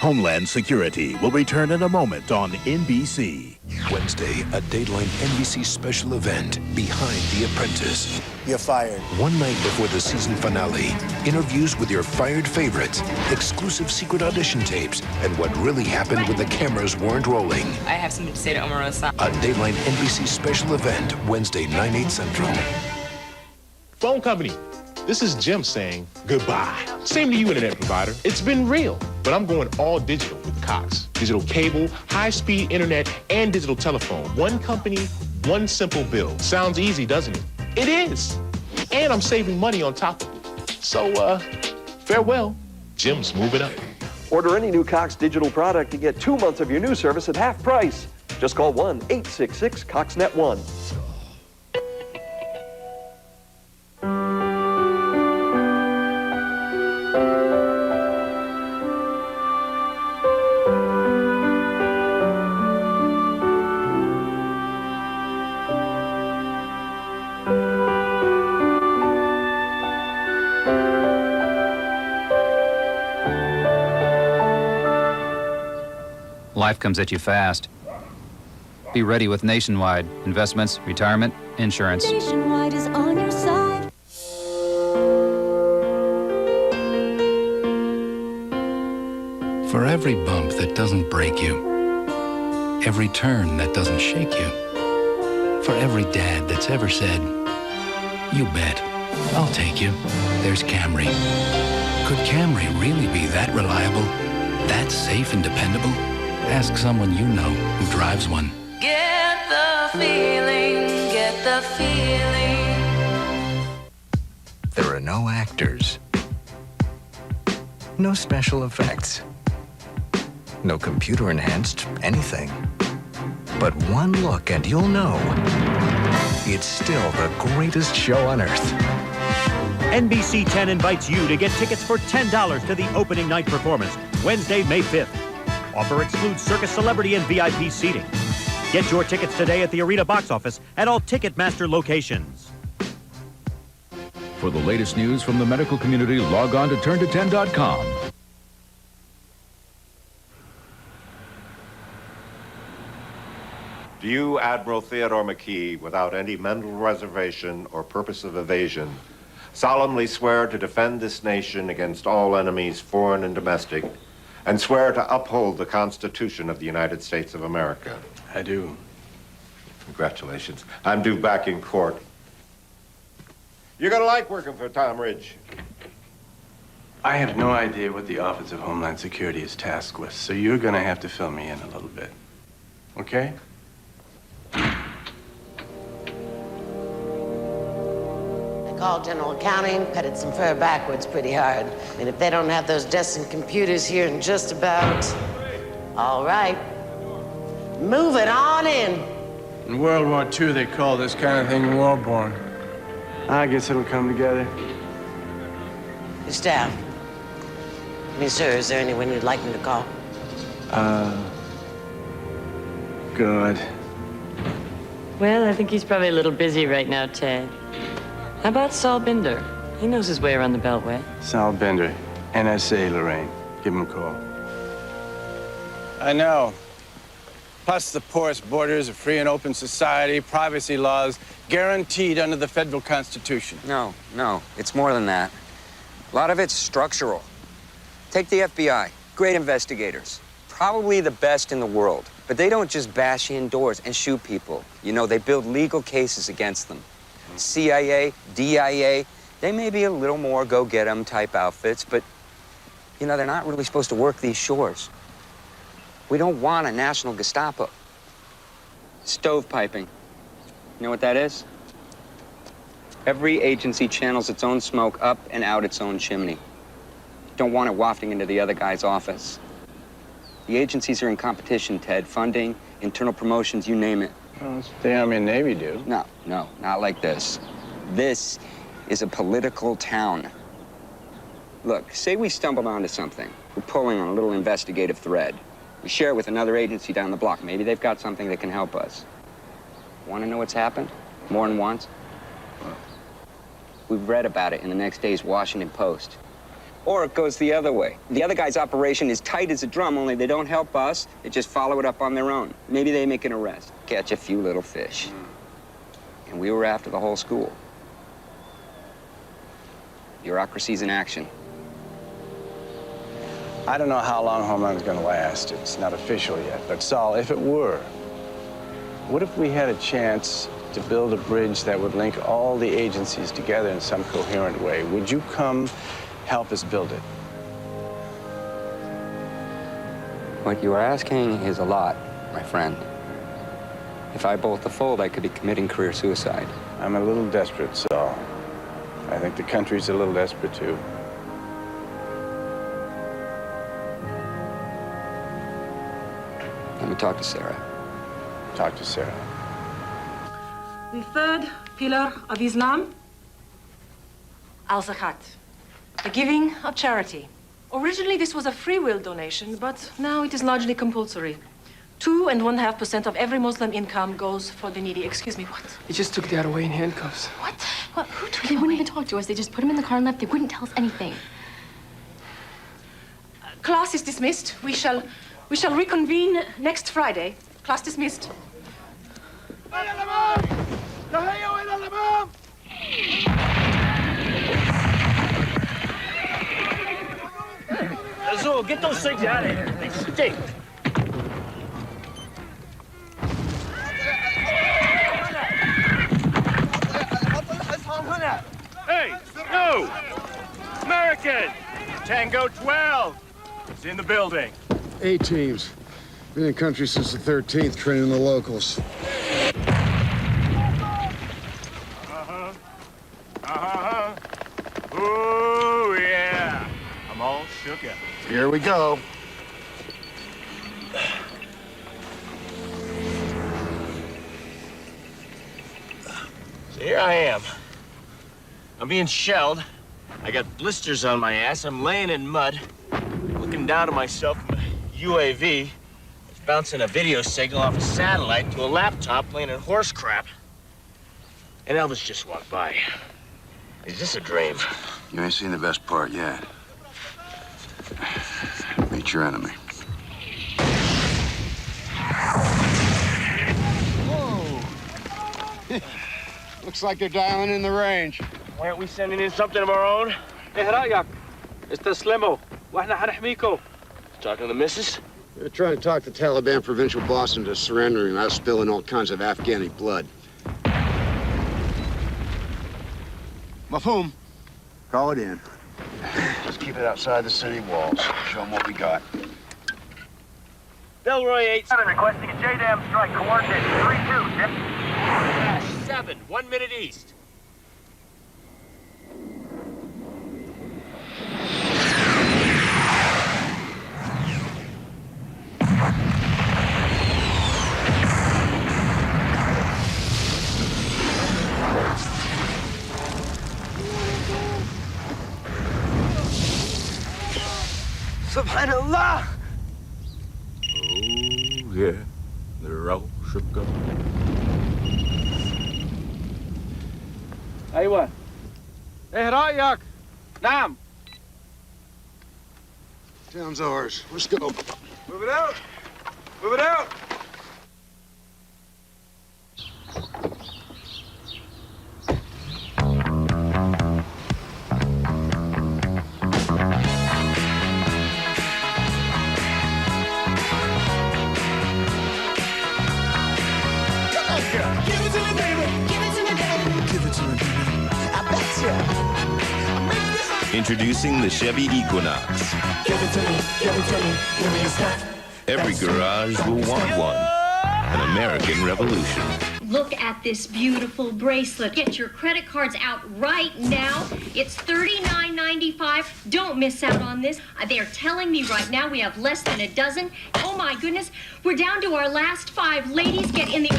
Homeland Security will return in a moment on NBC. Wednesday, a Dateline NBC special event, Behind the Apprentice. You're fired. One night before the season finale, interviews with your fired favorites, exclusive secret audition tapes, and what really happened when the cameras weren't rolling. I have something to say to Omarosa. A Dateline NBC special event, Wednesday, 9/8 Central. Phone company. This is Jim saying goodbye. Same to you, internet provider. It's been real, but I'm going all digital with Cox. Digital cable, high-speed internet, and digital telephone. One company, one simple bill. Sounds easy, doesn't it? It is. And I'm saving money on top of it. So, farewell. Jim's moving up. Order any new Cox digital product to get 2 months of your new service at half price. Just call 1-866-COXNET1. Life comes at you fast. Be ready with Nationwide. Investments, retirement, insurance. Nationwide is on your side. For every bump that doesn't break you, every turn that doesn't shake you, for every dad that's ever said, "You bet, I'll take you," there's Camry. Could Camry really be that reliable, that safe and dependable? Ask someone you know who drives one. Get the feeling, get the feeling. There are no actors, no special effects, no computer-enhanced anything. But one look and you'll know it's still the greatest show on earth. NBC 10 invites you to get tickets for $10 to the opening night performance, Wednesday, May 5th. Offer excludes circus celebrity and VIP seating. Get your tickets today at the Arena box office at all Ticketmaster locations. For the latest news from the medical community, log on to turnto10.com. Do you, Admiral Theodore McKee, without any mental reservation or purpose of evasion, solemnly swear to defend this nation against all enemies, foreign and domestic, and swear to uphold the Constitution of the United States of America? I do. Congratulations. I'm due back in court. You're gonna like working for Tom Ridge. I have no idea what the Office of Homeland Security is tasked with, so you're gonna have to fill me in a little bit. Okay? Called General Accounting, petted some fur backwards pretty hard. And if they don't have those destined computers here in just about... All right. Move it on in. In World War II, they call this kind of thing warborn. I guess it'll come together. Your staff. Miss Sir, is there anyone you'd like me to call? Good. Well, I think he's probably a little busy right now, Ted. How about Saul Binder? He knows his way around the Beltway. Sal Bender, NSA, Lorraine. Give him a call. I know. Plus the porous borders, a free and open society, privacy laws guaranteed under the federal Constitution. No, it's more than that. A lot of it's structural. Take the FBI, great investigators, probably the best in the world. But they don't just bash in doors and shoot people. You know, they build legal cases against them. CIA, DIA, they may be a little more go-get-em type outfits, but, you know, they're not really supposed to work these shores. We don't want a national Gestapo. Stovepiping. You know what that is? Every agency channels its own smoke up and out its own chimney. Don't want it wafting into the other guy's office. The agencies are in competition, Ted. Funding, internal promotions, you name it. Well, that's what the Army and Navy do. No, not like this. This is a political town. Look, say we stumbled onto something. We're pulling on a little investigative thread. We share it with another agency down the block. Maybe they've got something that can help us. Want to know what's happened? More than once? We've read about it in the next day's Washington Post. Or it goes the other way. The other guy's operation is tight as a drum, only they don't help us. They just follow it up on their own. Maybe they make an arrest, catch a few little fish. And we were after the whole school. Bureaucracy's in action. I don't know how long Homeland's gonna last. It's not official yet. But Saul, if it were, what if we had a chance to build a bridge that would link all the agencies together in some coherent way? Would you come help us build it? What you are asking is a lot, my friend. If I bolt the fold, I could be committing career suicide. I'm a little desperate, Saul. I think the country's a little desperate, too. Let me talk to Sarah. Talk to Sarah. The third pillar of Islam, al-zakat, the giving of charity. Originally, this was a free will donation, but now it is largely compulsory. 2.5% of every Muslim income goes for the needy. Excuse me, what? He just took Dad away in handcuffs. What? Who took They him wouldn't away? even talk to us. They just put him in the car and left. They wouldn't tell us anything. Class is dismissed. We shall reconvene next Friday. Class dismissed. Azul, get those things out of here. They stink. Hey, no! American! Tango 12! It's in the building. 8 teams. Been in country since the 13th, training the locals. Ooh, yeah. I'm all shook up. Here we go. So here I am. I'm being shelled. I got blisters on my ass. I'm laying in mud, looking down at myself from a UAV. It's bouncing a video signal off a satellite to a laptop playing at horse crap. And Elvis just walked by. Is this a dream? You ain't seen the best part yet. Meet your enemy. Whoa. Looks like they're dialing in the range. Why aren't we sending in something of our own? ايه رأيك؟ استسلموا واحنا هنحميكم. Talking to the missus? They're trying to talk the Taliban provincial boss into surrendering without spilling all kinds of Afghani blood. Mafhum. Call it in. Just keep it outside the city walls. Show them what we got. Delroy 8-7 requesting a JDAM strike. Coordinates 32. 7, 1 minute east. Subhanallah! Oh, yeah. They're all shook up. ايوه ايه رأيك؟ نعم. Town's ours. Let's go. Move it out. Move it out. Introducing the Chevy Equinox. Give it to me, give it to me, give me your stuff. Every garage will want one. An American revolution. Look at this beautiful bracelet. Get your credit cards out right now. It's $39.95. Don't miss out on this. They're telling me right now we have less than a dozen. Oh my goodness, we're down to our last 5. Ladies, get in the...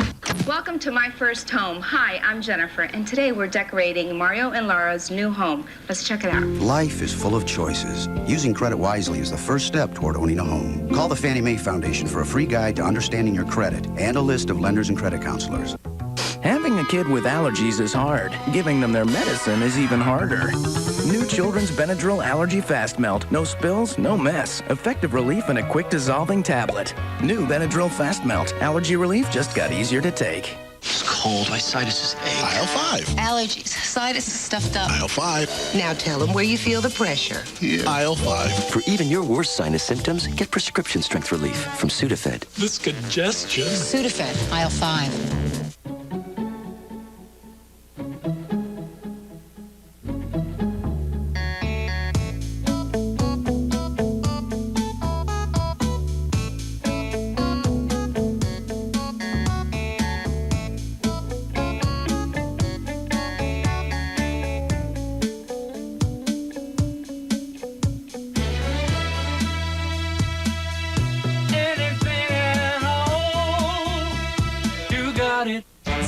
Welcome to my first home. Hi, I'm Jennifer, and today we're decorating Mario and Laura's new home. Let's check it out. Life is full of choices. Using credit wisely is the first step toward owning a home. Call the Fannie Mae Foundation for a free guide to understanding your credit and a list of lenders and credit counselors. Having a kid with allergies is hard. Giving them their medicine is even harder. New Children's Benadryl Allergy Fast Melt. No spills, no mess. Effective relief in a quick dissolving tablet. New Benadryl Fast Melt. Allergy relief just got easier to take. It's cold. My sinus is aching. Aisle 5. Allergies. Sinus is stuffed up. Aisle 5. Now tell them where you feel the pressure. Here. Aisle 5. For even your worst sinus symptoms, get prescription strength relief from Sudafed. This congestion. Sudafed. Aisle 5.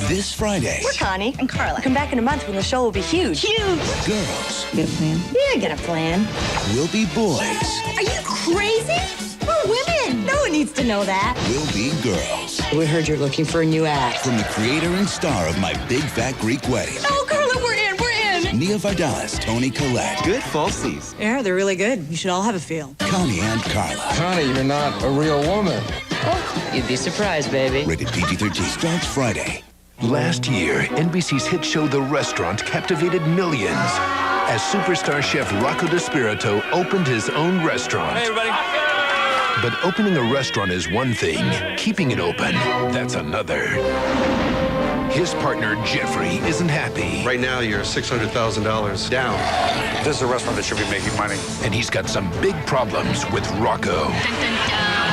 This Friday. We're Connie and Carla. Come back in a month when the show will be huge. Huge! Girls Get a plan? Yeah, I got a plan. will be boys. Are you crazy? We're women. No one needs to know that. Will be girls. We heard you're looking for a new act. From the creator and star of My Big Fat Greek Wedding, Oh, Carla, we're in. We're in. Nia Vardalos, Toni Collette, Good falsies. Yeah, they're really good. You should all have a feel. Connie and Carla. Connie, you're not a real woman. You'd be surprised, baby. Rated PG-13. Starts Friday. Last year, NBC's hit show The Restaurant captivated millions as superstar chef Rocco DiSpirito opened his own restaurant. Hey, everybody. But opening a restaurant is one thing. Keeping it open, that's another. His partner, Jeffrey, isn't happy. Right now, you're $600,000 down. This is a restaurant that should be making money. And he's got some big problems with Rocco.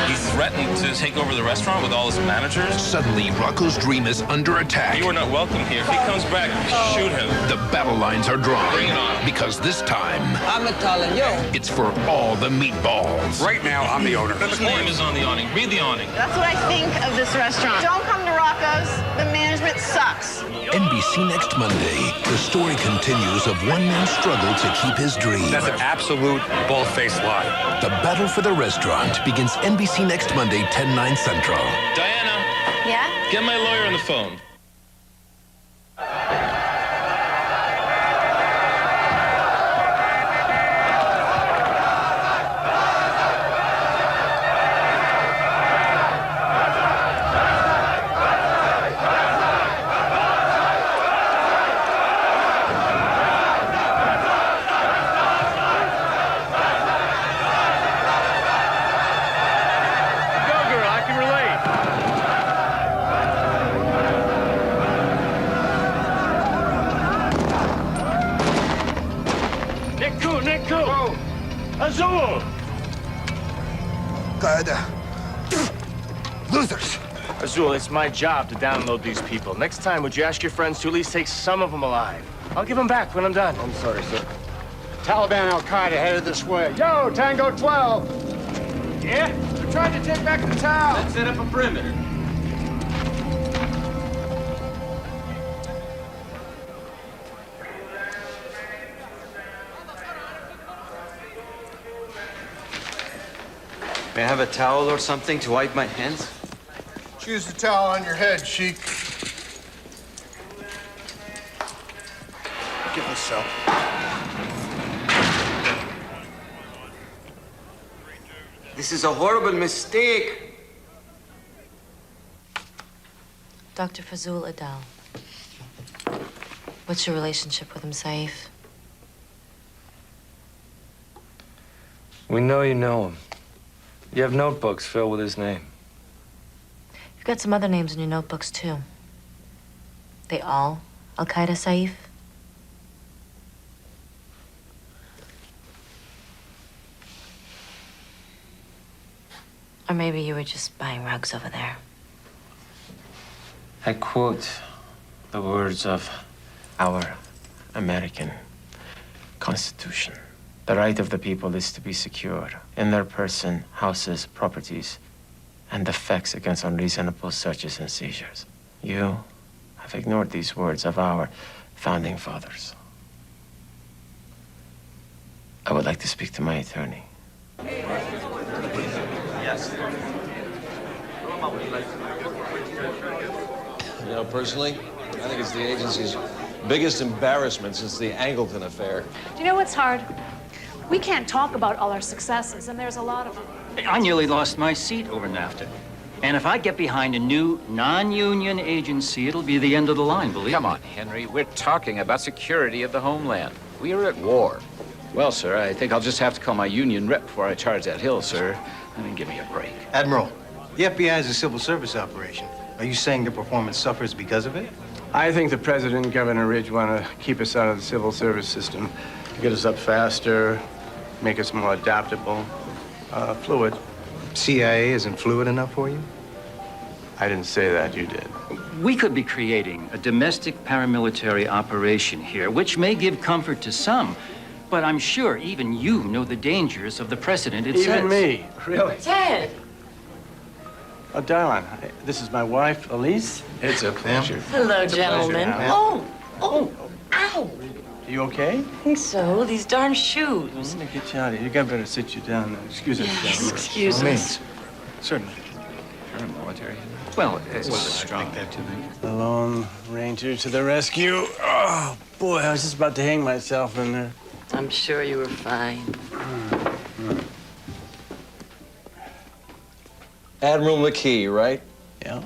He threatened to take over the restaurant with all his managers. Suddenly, Rocco's dream is under attack. You are not welcome here. If he comes back, shoot him. The battle lines are drawn. Bring it on. Because this time, I'm telling you. it's for all the meatballs. Right now, I'm the owner. His name is on the awning. Read the awning. That's what I think of this restaurant. Don't come to Rocco's. The management sucks. NBC next Monday. The story continues of one man's struggle to keep his dream. That's an absolute bald-faced lie. The battle for the restaurant begins NBC next Monday, 10/9 Central. Diana, Yeah? get my lawyer on the phone. Azul! Losers! Azul, it's my job to download these people. Next time, would you ask your friends to at least take some of them alive? I'll give them back when I'm done. I'm sorry, sir. Taliban Al-Qaeda headed this way. Yo, Tango 12! Yeah? They're trying to take back the town. Let's set up a perimeter. May I have a towel or something to wipe my hands? Choose the towel on your head, Sheik. Give me some. This is a horrible mistake. Dr. Fazul Adal. What's your relationship with him, Saif? We know you know him. You have notebooks filled with his name. You've got some other names in your notebooks, too. They all Al-Qaeda, Saif? Or maybe you were just buying rugs over there. I quote the words of our American Constitution. The right of the people is to be secure in their person, houses, properties, and effects against unreasonable searches and seizures. You have ignored these words of our founding fathers. I would like to speak to my attorney. Yes. You know, personally, I think it's the agency's biggest embarrassment since the Angleton affair. Do you know what's hard? We can't talk about all our successes, and there's a lot of them. I nearly lost my seat over NAFTA. And if I get behind a new non-union agency, it'll be the end of the line, believe me. Come on, Henry. We're talking about security of the homeland. We are at war. Well, sir, I think I'll just have to call my union rep before I charge that hill, sir. I mean, give me a break. Admiral, the FBI is a civil service operation. Are you saying the performance suffers because of it? I think the President and Governor Ridge want to keep us out of the civil service system, get us up faster, make us more adaptable, fluid. CIA isn't fluid enough for you? I didn't say that, you did. We could be creating a domestic paramilitary operation here, which may give comfort to some, but I'm sure even you know the dangers of the precedent it sets. Even me, really? Ted! Oh, darling, this is my wife, Elise. It's a pleasure. Hello, gentlemen. Ow! Are you okay? I think so. These darn shoes. I'm gonna get you out of here. You got better sit you down. Excuse us. Yes, excuse us. Certainly. You're in the military. Well, it's strong. The Lone Ranger to the rescue. Oh, boy, I was just about to hang myself in there. I'm sure you were fine. Admiral McKee, right? Yeah.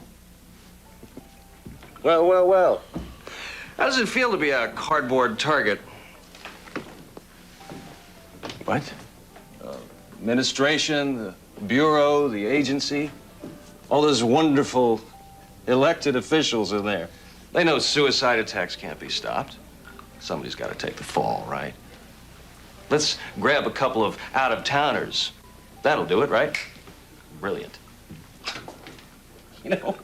Well, well, well. How does it feel to be a cardboard target? What? Administration, the bureau, the agency, all those wonderful elected officials in there. They know suicide attacks can't be stopped. Somebody's got to take the fall, right? Let's grab a couple of out-of-towners. That'll do it, right? Brilliant. You know,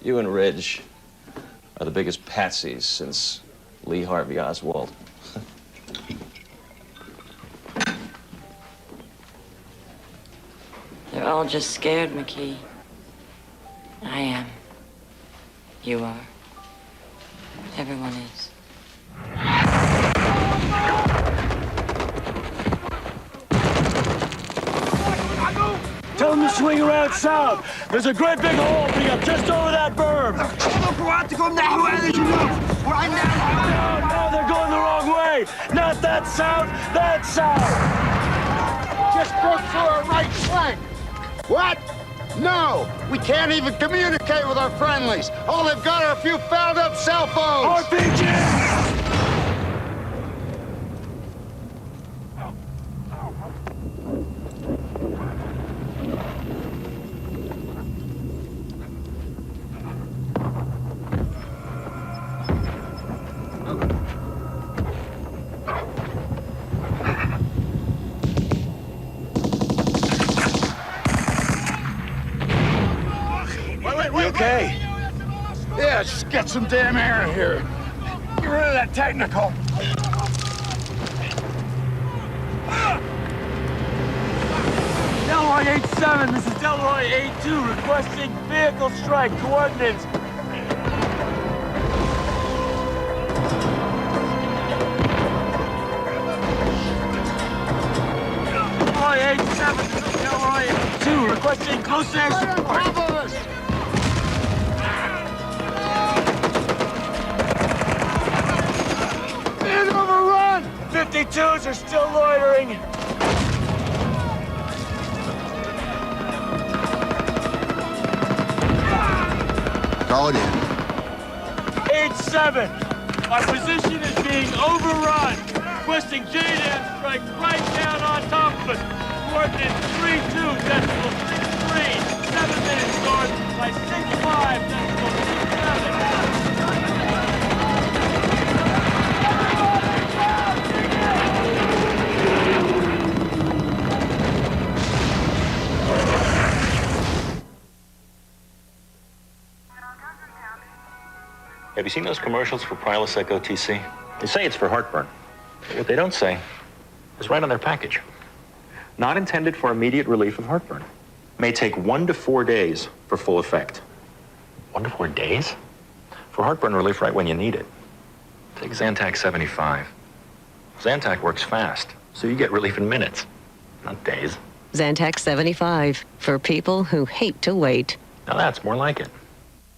you and Ridge are the biggest patsies since Lee Harvey Oswald. They're all just scared, McKee. I am. You are. Everyone is. Tell them to swing around south. There's a great big hole opening up just over that berm. No, they're going the wrong way. Not that south, that south. Just broke through our right flank. What? No, we can't even communicate with our friendlies. All they've got are a few fouled up cell phones. RPG! You okay? Yeah, just get some damn air in here. Get rid of that technical. Delroy 87, this is Delroy 82, requesting vehicle strike coordinates. Delroy 87, this is Delroy 82, requesting close air support. Man, overrun! 52s are still loitering. Call it in. 8-7. Our position is being overrun. Requesting JDAM strike right down on top of us. Coordinates 32.63. 7 minutes north by 65.67. Have you seen those commercials for Prilosec OTC? They say it's for heartburn. But what they don't say is right on their package. Not intended for immediate relief of heartburn. May take 1 to 4 days for full effect. 1 to 4 days? For heartburn relief right when you need it. Take Zantac 75. Zantac works fast, so you get relief in minutes, not days. Zantac 75 for people who hate to wait. Now that's more like it.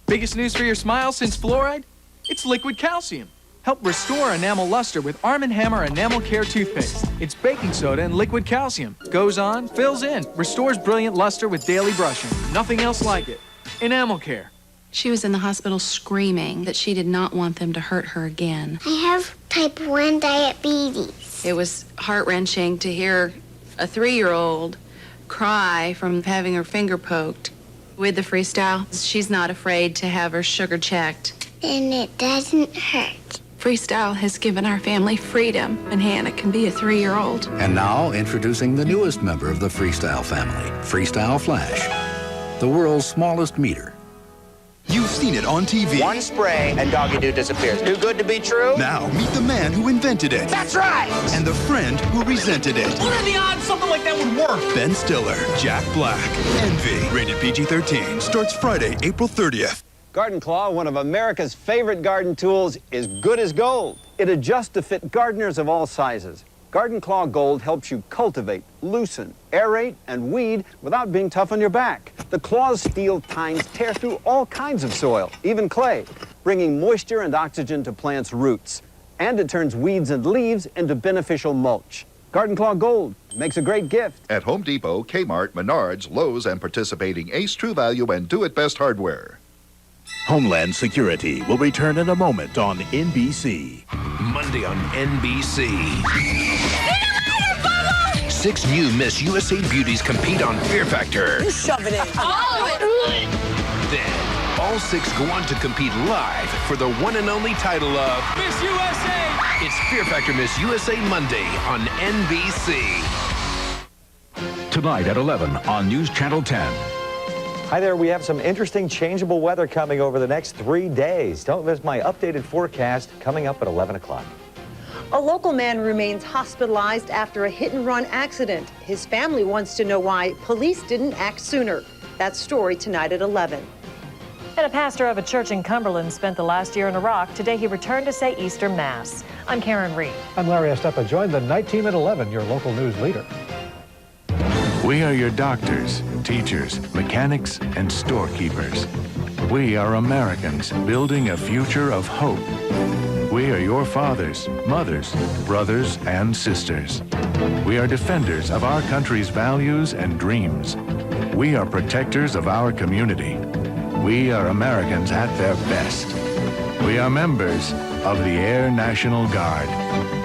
Biggest news for your smile since fluoride? It's liquid calcium. Help restore enamel luster with Arm & Hammer Enamel Care toothpaste. It's baking soda and liquid calcium. Goes on, fills in, restores brilliant luster with daily brushing. Nothing else like it. Enamel Care. She was in the hospital screaming that she did not want them to hurt her again. I have type 1 diabetes. It was heart-wrenching to hear a 3-year-old cry from having her finger poked. With the Freestyle, she's not afraid to have her sugar checked. And it doesn't hurt. Freestyle has given our family freedom, and Hannah can be a 3-year-old. And now, introducing the newest member of the Freestyle family, Freestyle Flash, the world's smallest meter. You've seen it on TV. One spray and Doggy Doo disappears. Too good to be true? Now, meet the man who invented it. That's right! And the friend who resented it. What are the odds something like that would work? Ben Stiller, Jack Black, Envy, rated PG-13, starts Friday, April 30th. Garden Claw, one of America's favorite garden tools, is good as gold. It adjusts to fit gardeners of all sizes. Garden Claw Gold helps you cultivate, loosen, aerate, and weed without being tough on your back. The claw's steel tines tear through all kinds of soil, even clay, bringing moisture and oxygen to plants' roots. And it turns weeds and leaves into beneficial mulch. Garden Claw Gold makes a great gift. At Home Depot, Kmart, Menards, Lowe's, and participating Ace True Value and Do It Best Hardware. Homeland Security will return in a moment on NBC. Monday on NBC. 6 new Miss USA beauties compete on Fear Factor. You shove it in. Then, all 6 go on to compete live for the one and only title of Miss USA! It's Fear Factor Miss USA Monday on NBC. Tonight at 11 on News Channel 10. Hi there, we have some interesting changeable weather coming over the next 3 days. Don't miss my updated forecast coming up at 11 o'clock. A local man remains hospitalized after a hit-and-run accident. His family wants to know why police didn't act sooner. That story tonight at 11. And a pastor of a church in Cumberland spent the last year in Iraq. Today he returned to say Easter Mass. I'm Karen Reed. I'm Larry Estepa. Join the night team at 11, your local news leader. We are your doctors, teachers, mechanics, and storekeepers. We are Americans building a future of hope. We are your fathers, mothers, brothers, and sisters. We are defenders of our country's values and dreams. We are protectors of our community. We are Americans at their best. We are members of the Air National Guard.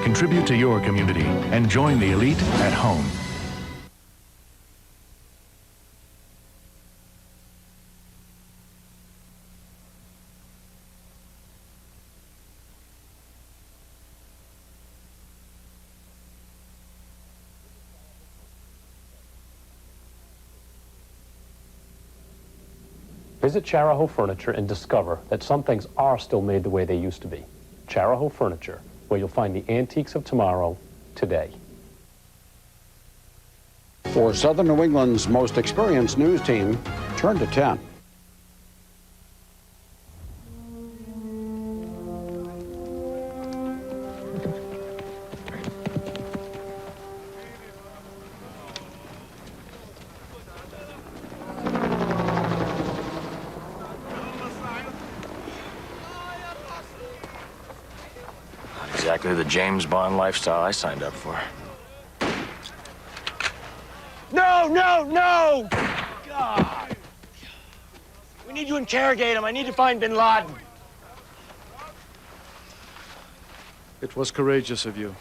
Contribute to your community and join the elite at home. Visit Charahoe Furniture and discover that some things are still made the way they used to be. Charahoe Furniture, where you'll find the antiques of tomorrow, today. For Southern New England's most experienced news team, turn to 10. Exactly the James Bond lifestyle I signed up for. No, no, no! God! We need to interrogate him. I need to find bin Laden. It was courageous of you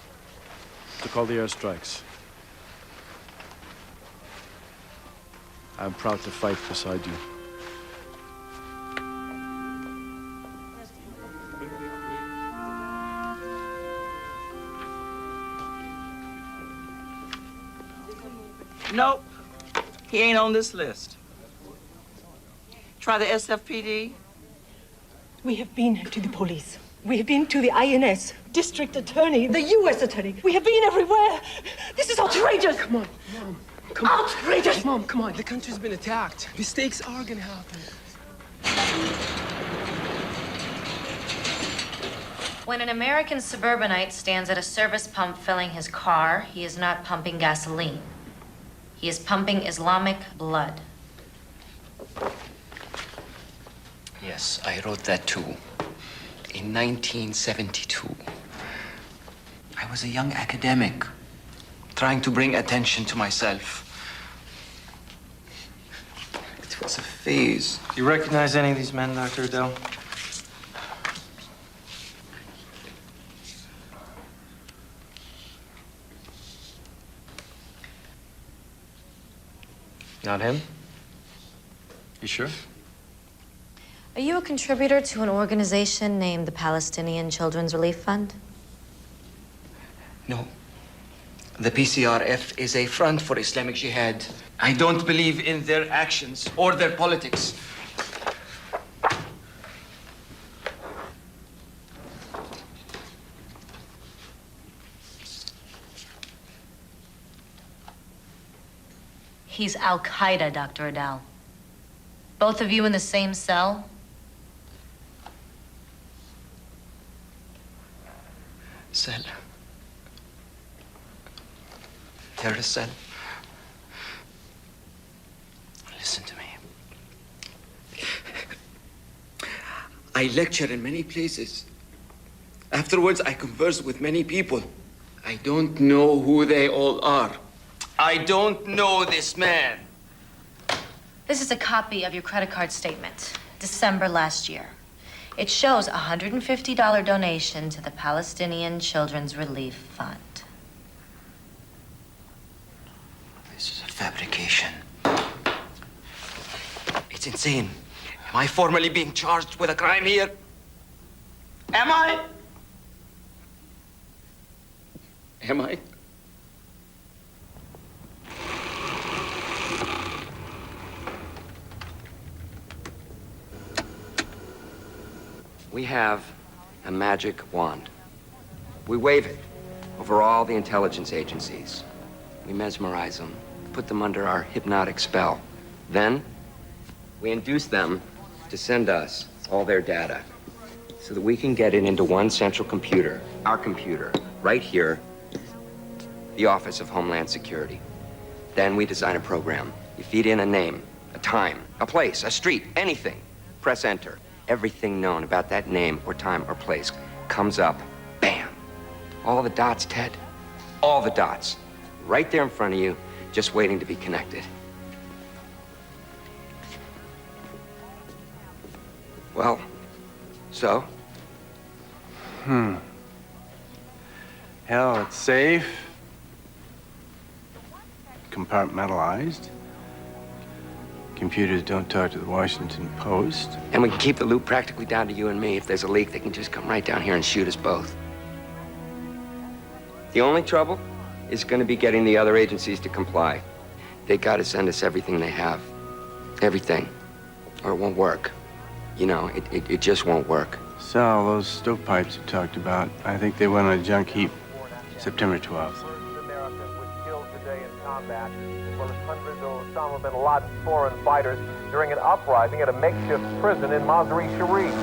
to call the airstrikes. I'm proud to fight beside you. Nope, he ain't on this list. Try the SFPD. We have been to the police. We have been to the INS, district attorney, the U.S. attorney. We have been everywhere. This is outrageous. Come on, Mom. Come on. Outrageous. Mom, come on. The country's been attacked. Mistakes are gonna happen. When an American suburbanite stands at a service pump filling his car, he is not pumping gasoline. He is pumping Islamic blood. Yes, I wrote that too. In 1972. I was a young academic, trying to bring attention to myself. It was a phase. Do you recognize any of these men, Dr. Adele? Not him? You sure? Are you a contributor to an organization named the Palestinian Children's Relief Fund? No. The PCRF is a front for Islamic Jihad. I don't believe in their actions or their politics. He's Al-Qaeda, Dr. Adele. Both of you in the same cell? Cell. Terrorist cell. Listen to me. I lecture in many places. Afterwards, I converse with many people. I don't know who they all are. I don't know this man. This is a copy of your credit card statement, December last year. It shows a $150 donation to the Palestinian Children's Relief Fund. This is a fabrication. It's insane. Am I formally being charged with a crime here? Am I? Am I? We have a magic wand. We wave it over all the intelligence agencies. We mesmerize them, put them under our hypnotic spell. Then, we induce them to send us all their data so that we can get it into one central computer, our computer, right here, the Office of Homeland Security. Then we design a program. You feed in a name, a time, a place, a street, anything. Press enter. Everything known about that name or time or place comes up, bam. All the dots, Ted. All the dots. Right there in front of you, just waiting to be connected. Well, so? Hell, it's safe. Compartmentalized. Computers don't talk to the Washington Post. And we can keep the loop practically down to you and me. If there's a leak, they can just come right down here and shoot us both. The only trouble is going to be getting the other agencies to comply. They got to send us everything they have. Everything. Or it won't work. You know, it just won't work. Sal, those stovepipes you talked about, I think they went on a junk heap September 12th. As well as hundreds of Osama bin Laden's foreign fighters during an uprising at a makeshift prison in Mazar-e-Sharif.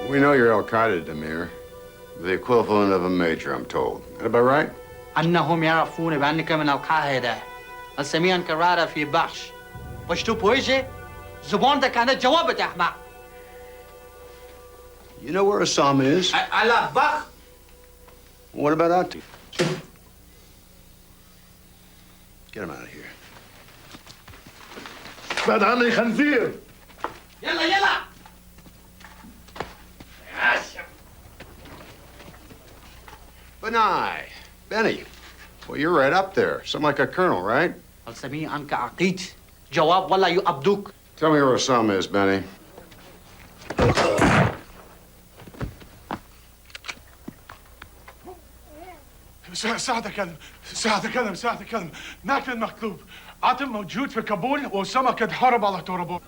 We know you're Al-Qaeda, Demir. The equivalent of a major, I'm told. That about right? أنهم يعرفون بأنك من القاعدة السميع كرارة في بخش وشتو بويجي زبون ده كانت جوابت يا أحمق. You know where Osama is? على بخ. What about Ati? Get him out of here. بعد عني خنزير. يلا يلا. Benai. Benny. Well, you're right up there. Something like a colonel, right? السميع عنك عقيد جواب ولا يقبضوك. Tell me where Osama is, Benny. ساعدك ألم ناكل المكتوب عاطم موجود في كابول وأسامة قد حارب على طرابلس.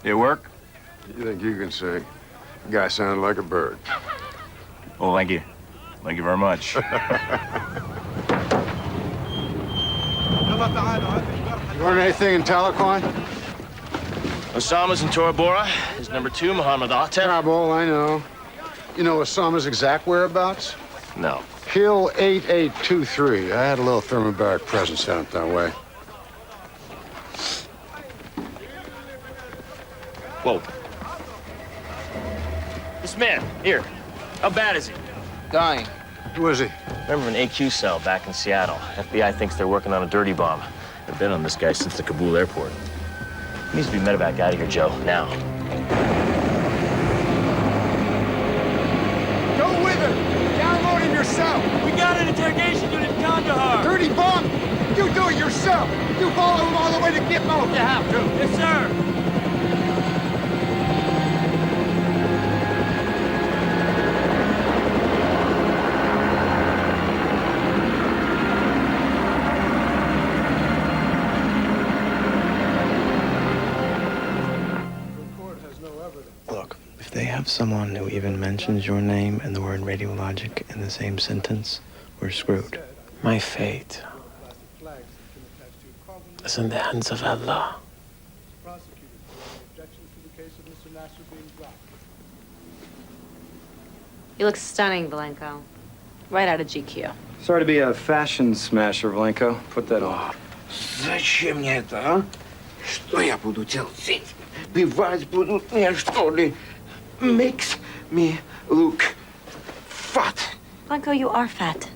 It work? You think you can say? The guy sounded like a bird. Well, thank you. Thank you very much. You learn anything in Tahlequah? Osama's in Tora Bora. His number 2, Muhammad Atta. Kabul, I know. You know Osama's exact whereabouts? No. Kill 8823. I had a little thermobaric present sent that way. Whoa. This man, here. How bad is he? Dying. Who is he? Remember an AQ cell back in Seattle. FBI thinks they're working on a dirty bomb. They've been on this guy since the Kabul airport. He needs to be medevac out of here, Joe, now. Go with him! Download him yourself! We got an interrogation unit in Kandahar! Dirty bomb! You do it yourself! You follow him all the way to Gitmo if you have to! Yes, sir! Look, if they have someone who even mentions your name and the word radiologic in the same sentence, we're screwed. My fate is in the hands of Allah. You look stunning, Blanco. Right out of GQ. Sorry to be a fashion smasher, Blanco. Put that on. Зачем мне это, а? Что я буду делать? Бивать будут мне, что ли? Makes me look fat. Blanco, you are fat.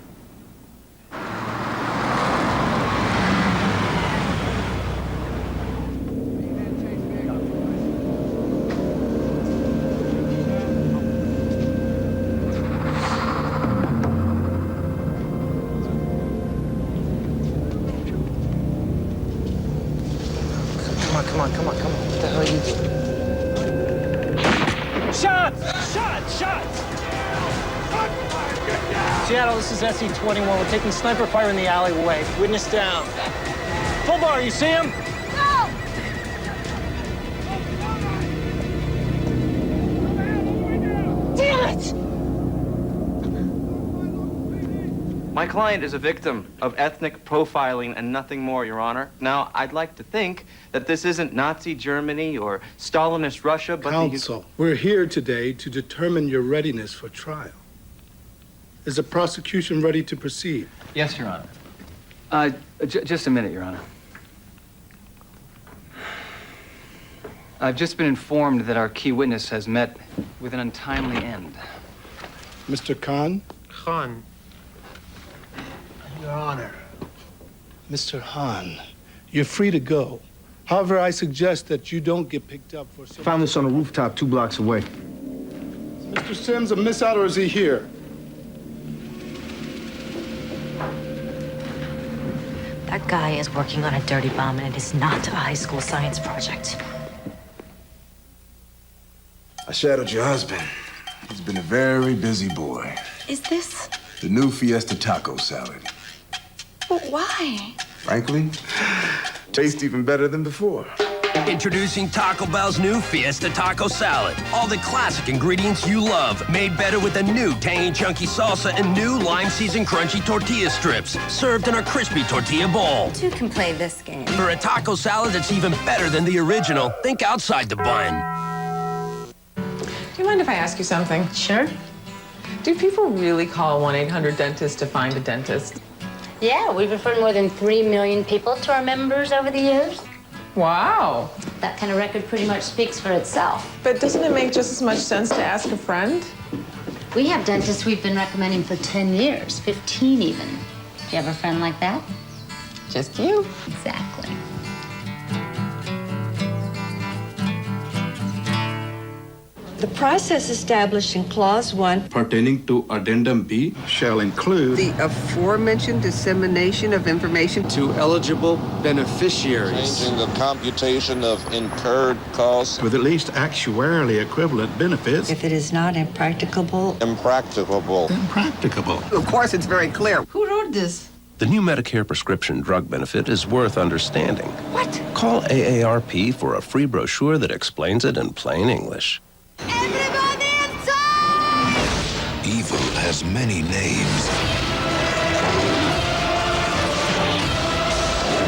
Come on. What the hell are you doing? Shots! Seattle, this is SE-21. We're taking sniper fire in the alleyway. Witness down. Full bar, you see him? No! Damn it! My client is a victim of ethnic profiling and nothing more, Your Honor. Now, I'd like to think that this isn't Nazi Germany or Stalinist Russia, but Counsel, we're here today to determine your readiness for trial. Is the prosecution ready to proceed? Yes, Your Honor. Just a minute, Your Honor. I've just been informed that our key witness has met with an untimely end. Mr. Khan? Khan. Your Honor. Mr. Hahn, you're free to go. However, I suggest that you don't get picked up for some... Found this on a rooftop 2 blocks away. Is Mr. Sims a miss out or is he here? That guy is working on a dirty bomb, and it is not a high school science project. I shadowed your husband. He's been a very busy boy. Is this? The new Fiesta taco salad. But why? Frankly, tastes even better than before. Introducing Taco Bell's new Fiesta Taco Salad. All the classic ingredients you love, made better with a new tangy chunky salsa and new lime-seasoned crunchy tortilla strips, served in a crispy tortilla bowl. Two can play this game. For a taco salad that's even better than the original, think outside the bun. Do you mind if I ask you something? Sure. Do people really call 1-800-DENTIST to find a dentist? Yeah, we've referred more than 3 million people to our members over the years. Wow. That kind of record pretty much speaks for itself. But doesn't it make just as much sense to ask a friend? We have dentists we've been recommending for 10 years, 15 even. Do you have a friend like that? Just you. Exactly. The process established in Clause 1 pertaining to Addendum B shall include the aforementioned dissemination of information to eligible beneficiaries. Changing the computation of incurred costs with at least actuarially equivalent benefits. if it is not impracticable. Impracticable. Of course, it's very clear. Who wrote this? The new Medicare prescription drug benefit is worth understanding. What? Call AARP for a free brochure that explains it in plain English. Everybody inside! Evil has many names.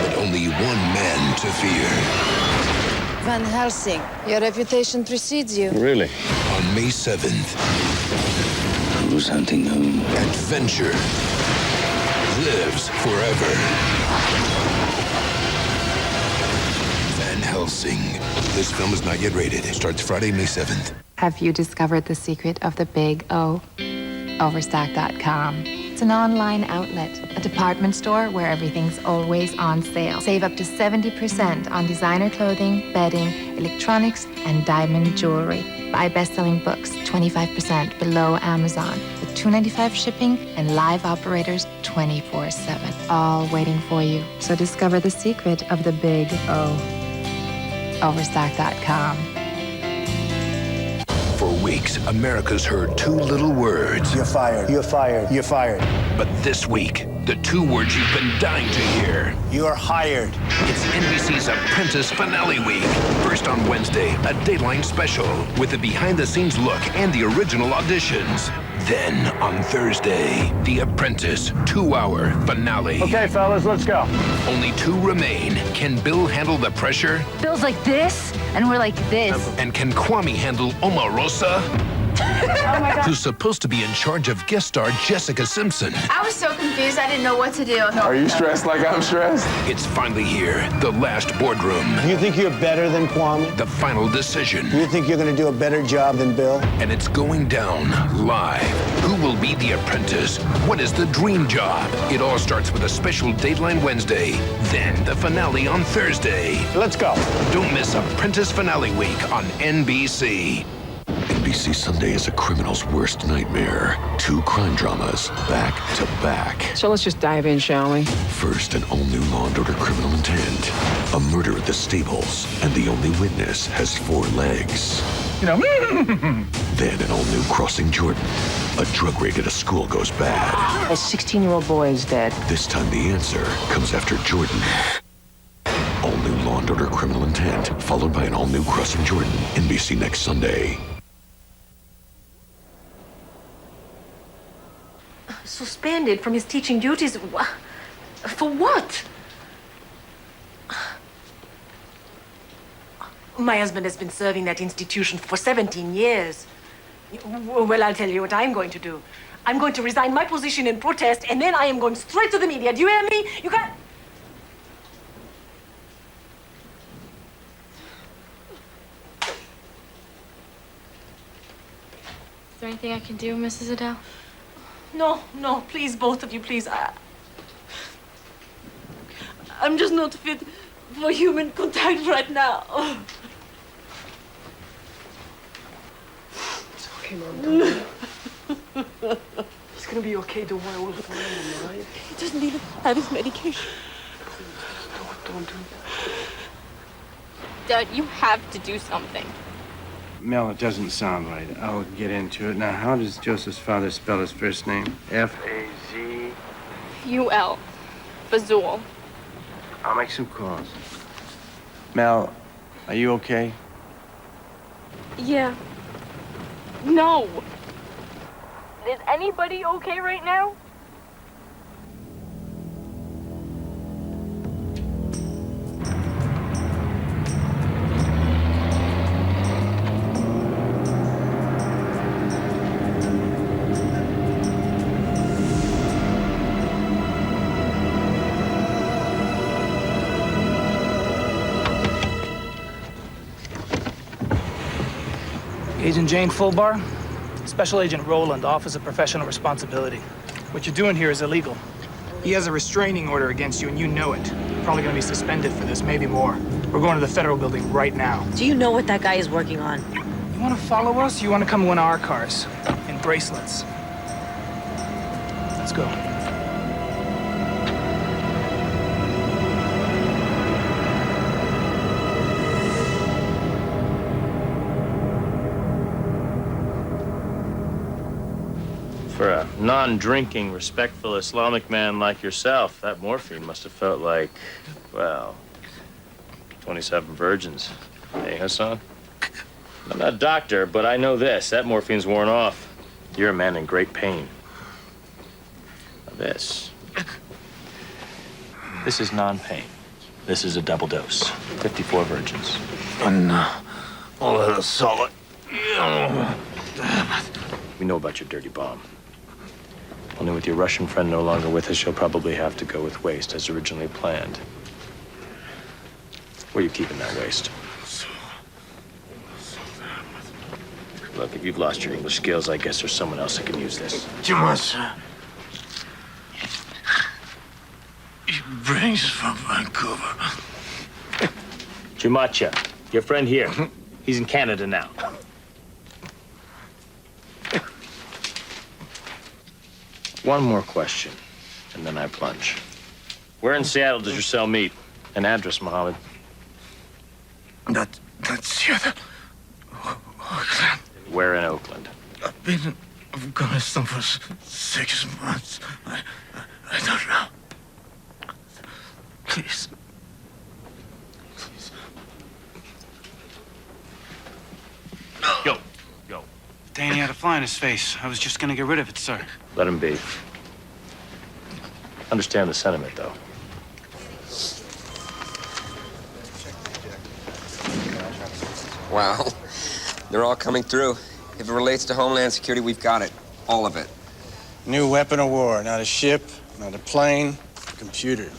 But only one man to fear. Van Helsing, your reputation precedes you. Really? On May 7th, who's hunting whom. Adventure lives forever. Van Helsing. This film is not yet rated. It starts Friday, May 7th. Have you discovered the secret of the big O? Overstock.com. It's an online outlet, a department store where everything's always on sale. Save up to 70% on designer clothing, bedding, electronics, and diamond jewelry. Buy best-selling books 25% below Amazon with $2.95 shipping and live operators 24/7. All waiting for you. So discover the secret of the big O. Overstock.com. For weeks, America's heard two little words. You're fired. You're fired. You're fired. But this week, the two words you've been dying to hear. You're hired. It's NBC's Apprentice finale week. First on Wednesday, a Dateline special with a behind-the-scenes look and the original auditions. Then on Thursday, The Apprentice 2-hour finale. Okay, fellas, let's go. Only two remain. Can Bill handle the pressure? Bill's like this, and we're like this. And can Kwame handle Omarosa? Oh my God. Who's supposed to be in charge of guest star Jessica Simpson? I was so confused, I didn't know what to do. Are you stressed like I'm stressed? It's finally here, the last boardroom. You think you're better than Kwame? The final decision. You think you're going to do a better job than Bill? And it's going down live. Who will be the apprentice? What is the dream job? It all starts with a special Dateline Wednesday, then the finale on Thursday. Let's go. Don't miss Apprentice Finale Week on NBC. NBC Sunday is a criminal's worst nightmare. Two crime dramas, back to back. So let's just dive in, shall we? First, an all-new Law & Order Criminal Intent. A murder at the stables, and the only witness has 4 legs. You know. Then an all-new Crossing Jordan. A drug raid at a school goes bad. A 16-year-old boy is dead. This time the answer comes after Jordan. All-new Law & Order Criminal Intent, followed by an all-new Crossing Jordan. NBC next Sunday. Suspended from his teaching duties? For what? My husband has been serving that institution for 17 years. Well, I'll tell you what I'm going to do. I'm going to resign my position in protest, and then I am going straight to the media. Do you hear me? You can't... Is there anything I can do, Mrs. Adele? No, please, both of you, please. I'm just not fit for human contact right now. It's okay, Mom. Don't worry. He's gonna be okay. Don't worry. We'll find him, all right? He doesn't even have his medication. Don't do that. Dad, you have to do something. Mel, it doesn't sound right. I'll get into it. Now, how does Joseph's father spell his first name? F-A-Z? UL. Fazul. I'll make some calls. Mel, are you okay? Yeah. No. Is anybody okay right now? Agent Jane Fullbar, Special Agent Roland, Office of Professional Responsibility. What you're doing here is illegal. He has a restraining order against you, and you know it. You're probably gonna be suspended for this, maybe more. We're going to the federal building right now. Do you know what that guy is working on? You wanna follow us? You wanna come in one of our cars? In bracelets. Let's go. For a non-drinking, respectful Islamic man like yourself, that morphine must have felt like, well, 27 virgins. Hey, Hassan? I'm not a doctor, but I know this. That morphine's worn off. You're a man in great pain. Now this is non-pain. This is a double dose. 54 virgins. And all that is solid. We know about your dirty bomb. Only with your Russian friend no longer with us, you'll probably have to go with waste as originally planned. Where are you keeping that waste? Look, if you've lost your English skills, I guess there's someone else that can use this. Timasa. He brings from Vancouver. Chumacha, your friend here. He's in Canada now. One more question, and then I plunge. Where in Seattle does your cell meet? An address, Mohammed. That's the other. Oakland. Where in Oakland? I've been in Afghanistan for 6 months. I don't know. Please. Go. Danny had a fly in his face. I was just gonna get rid of it, sir. Let him be. Understand the sentiment, though. Wow. They're all coming through. If it relates to Homeland Security, we've got it. All of it. New weapon of war. Not a ship, not a plane, a computer.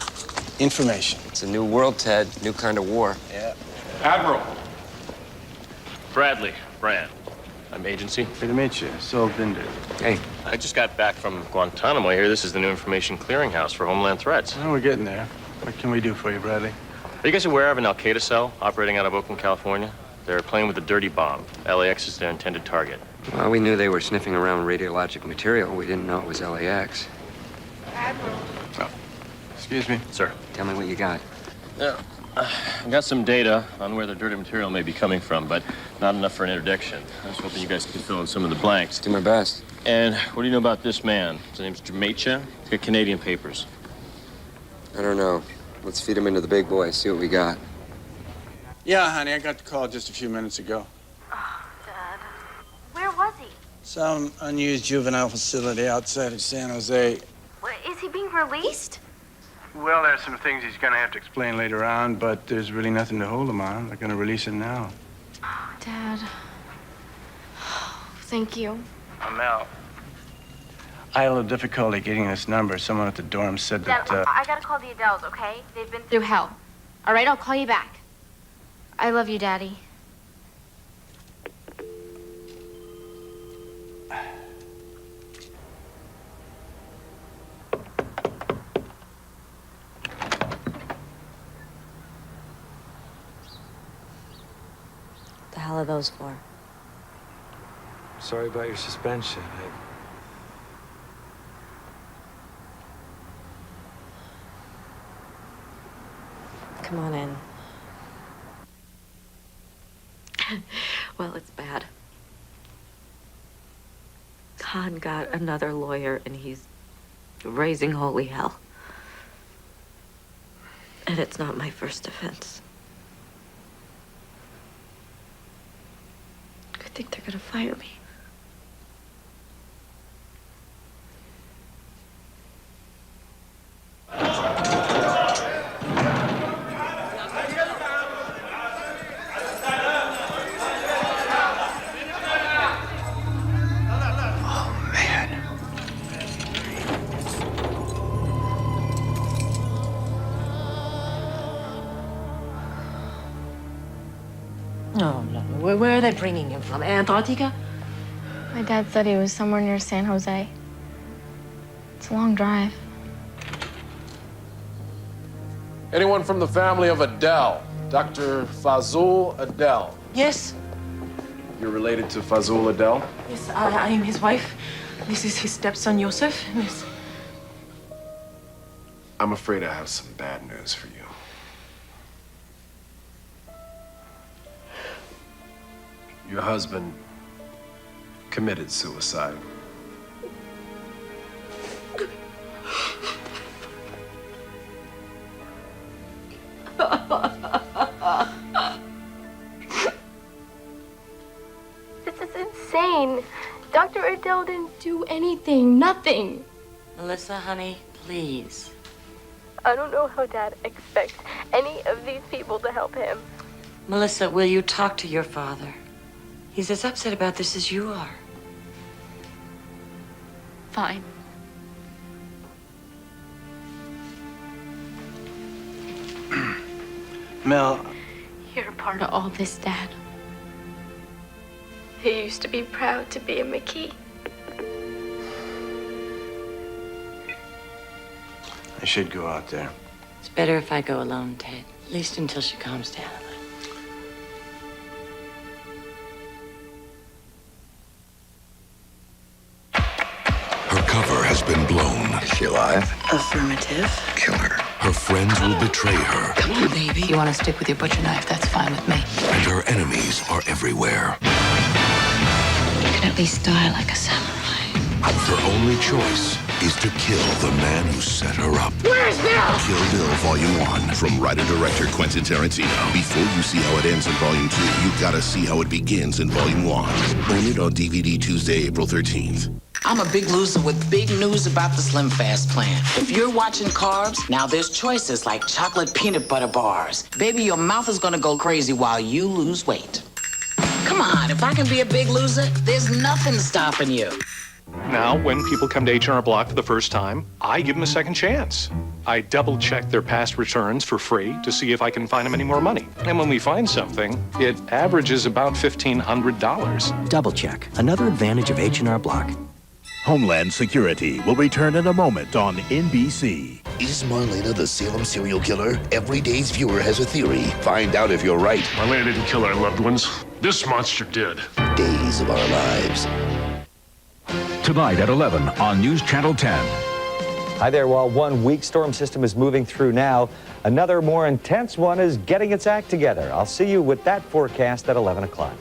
Information. It's a new world, Ted. New kind of war. Yeah. Admiral. Bradley, Brand. I'm agency. Good to meet you. Sol Binder. Hey. I just got back from Guantanamo here. This is the new information clearinghouse for Homeland threats. Well, we're getting there. What can we do for you, Bradley? Are you guys aware of an Al-Qaeda cell operating out of Oakland, California? They're playing with a dirty bomb. LAX is their intended target. Well, we knew they were sniffing around radiologic material. We didn't know it was LAX. Oh, excuse me. Sir. Tell me what you got. Yeah. I got some data on where the dirty material may be coming from, but not enough for an introduction. I was hoping you guys could fill in some of the blanks. Do my best. And what do you know about this man? His name's Jermacha. He's got Canadian papers. I don't know. Let's feed him into the big boy, see what we got. Yeah, honey, I got the call just a few minutes ago. Oh, Dad. Where was he? Some unused juvenile facility outside of San Jose. Is he being released? Well, there's some things he's going to have to explain later on, but there's really nothing to hold him on. They're going to release him now. Oh, Dad. Thank you. I'm out. I had a little difficulty getting this number. Someone at the dorm said Dad, that, I gotta call the Adeles, okay? They've been through hell. All right, I'll call you back. I love you, Daddy. The hell are those for? Sorry about your suspension. Come on in. Well, it's bad. Khan got another lawyer, and he's raising holy hell. And it's not my first offense. I think they're gonna fire me. No. Where are they bringing him from? Antarctica? My dad said he was somewhere near San Jose. It's a long drive. Anyone from the family of Adele? Dr. Fazul Adele. Yes. You're related to Fazul Adele? Yes, I am his wife. This is his stepson, Yosef. Yes. I'm afraid I have some bad news for you. Your husband committed suicide. This is insane. Dr. Adele didn't do anything. Nothing. Melissa, honey, please. I don't know how Dad expects any of these people to help him. Melissa, will you talk to your father? He's as upset about this as you are. Fine. Mel, You're a part of all this, Dad. He used to be proud to be a McKee. I should go out there. It's better if I go alone, Ted. At least until she calms down. Her cover has been blown. Is she alive? Affirmative. Kill her. Her friends will betray her. Come on, baby. You want to stick with your butcher knife? That's fine with me. And her enemies are everywhere. You can at least die like a samurai. Her only choice is to kill the man who set her up. Where's Bill? Kill Bill Volume 1 from writer-director Quentin Tarantino. Before you see how it ends in Volume 2, you've got to see how it begins in Volume 1. Own it on DVD Tuesday, April 13th. I'm a big loser with big news about the Slim Fast plan. If you're watching carbs, now there's choices like chocolate peanut butter bars. Baby, your mouth is gonna go crazy while you lose weight. Come on, if I can be a big loser, there's nothing stopping you. Now, when people come to H&R Block for the first time, I give them a second chance. I double-check their past returns for free to see if I can find them any more money. And when we find something, it averages about $1,500. Double check. Another advantage of H&R Block. Homeland Security will return in a moment on NBC. Is Marlena the Salem serial killer? Every day's viewer has a theory. Find out if you're right. Marlena didn't kill our loved ones. This monster did. Days of our lives. Tonight at 11 on News Channel 10. Hi there. While one weak storm system is moving through now, another more intense one is getting its act together. I'll see you with that forecast at 11 o'clock.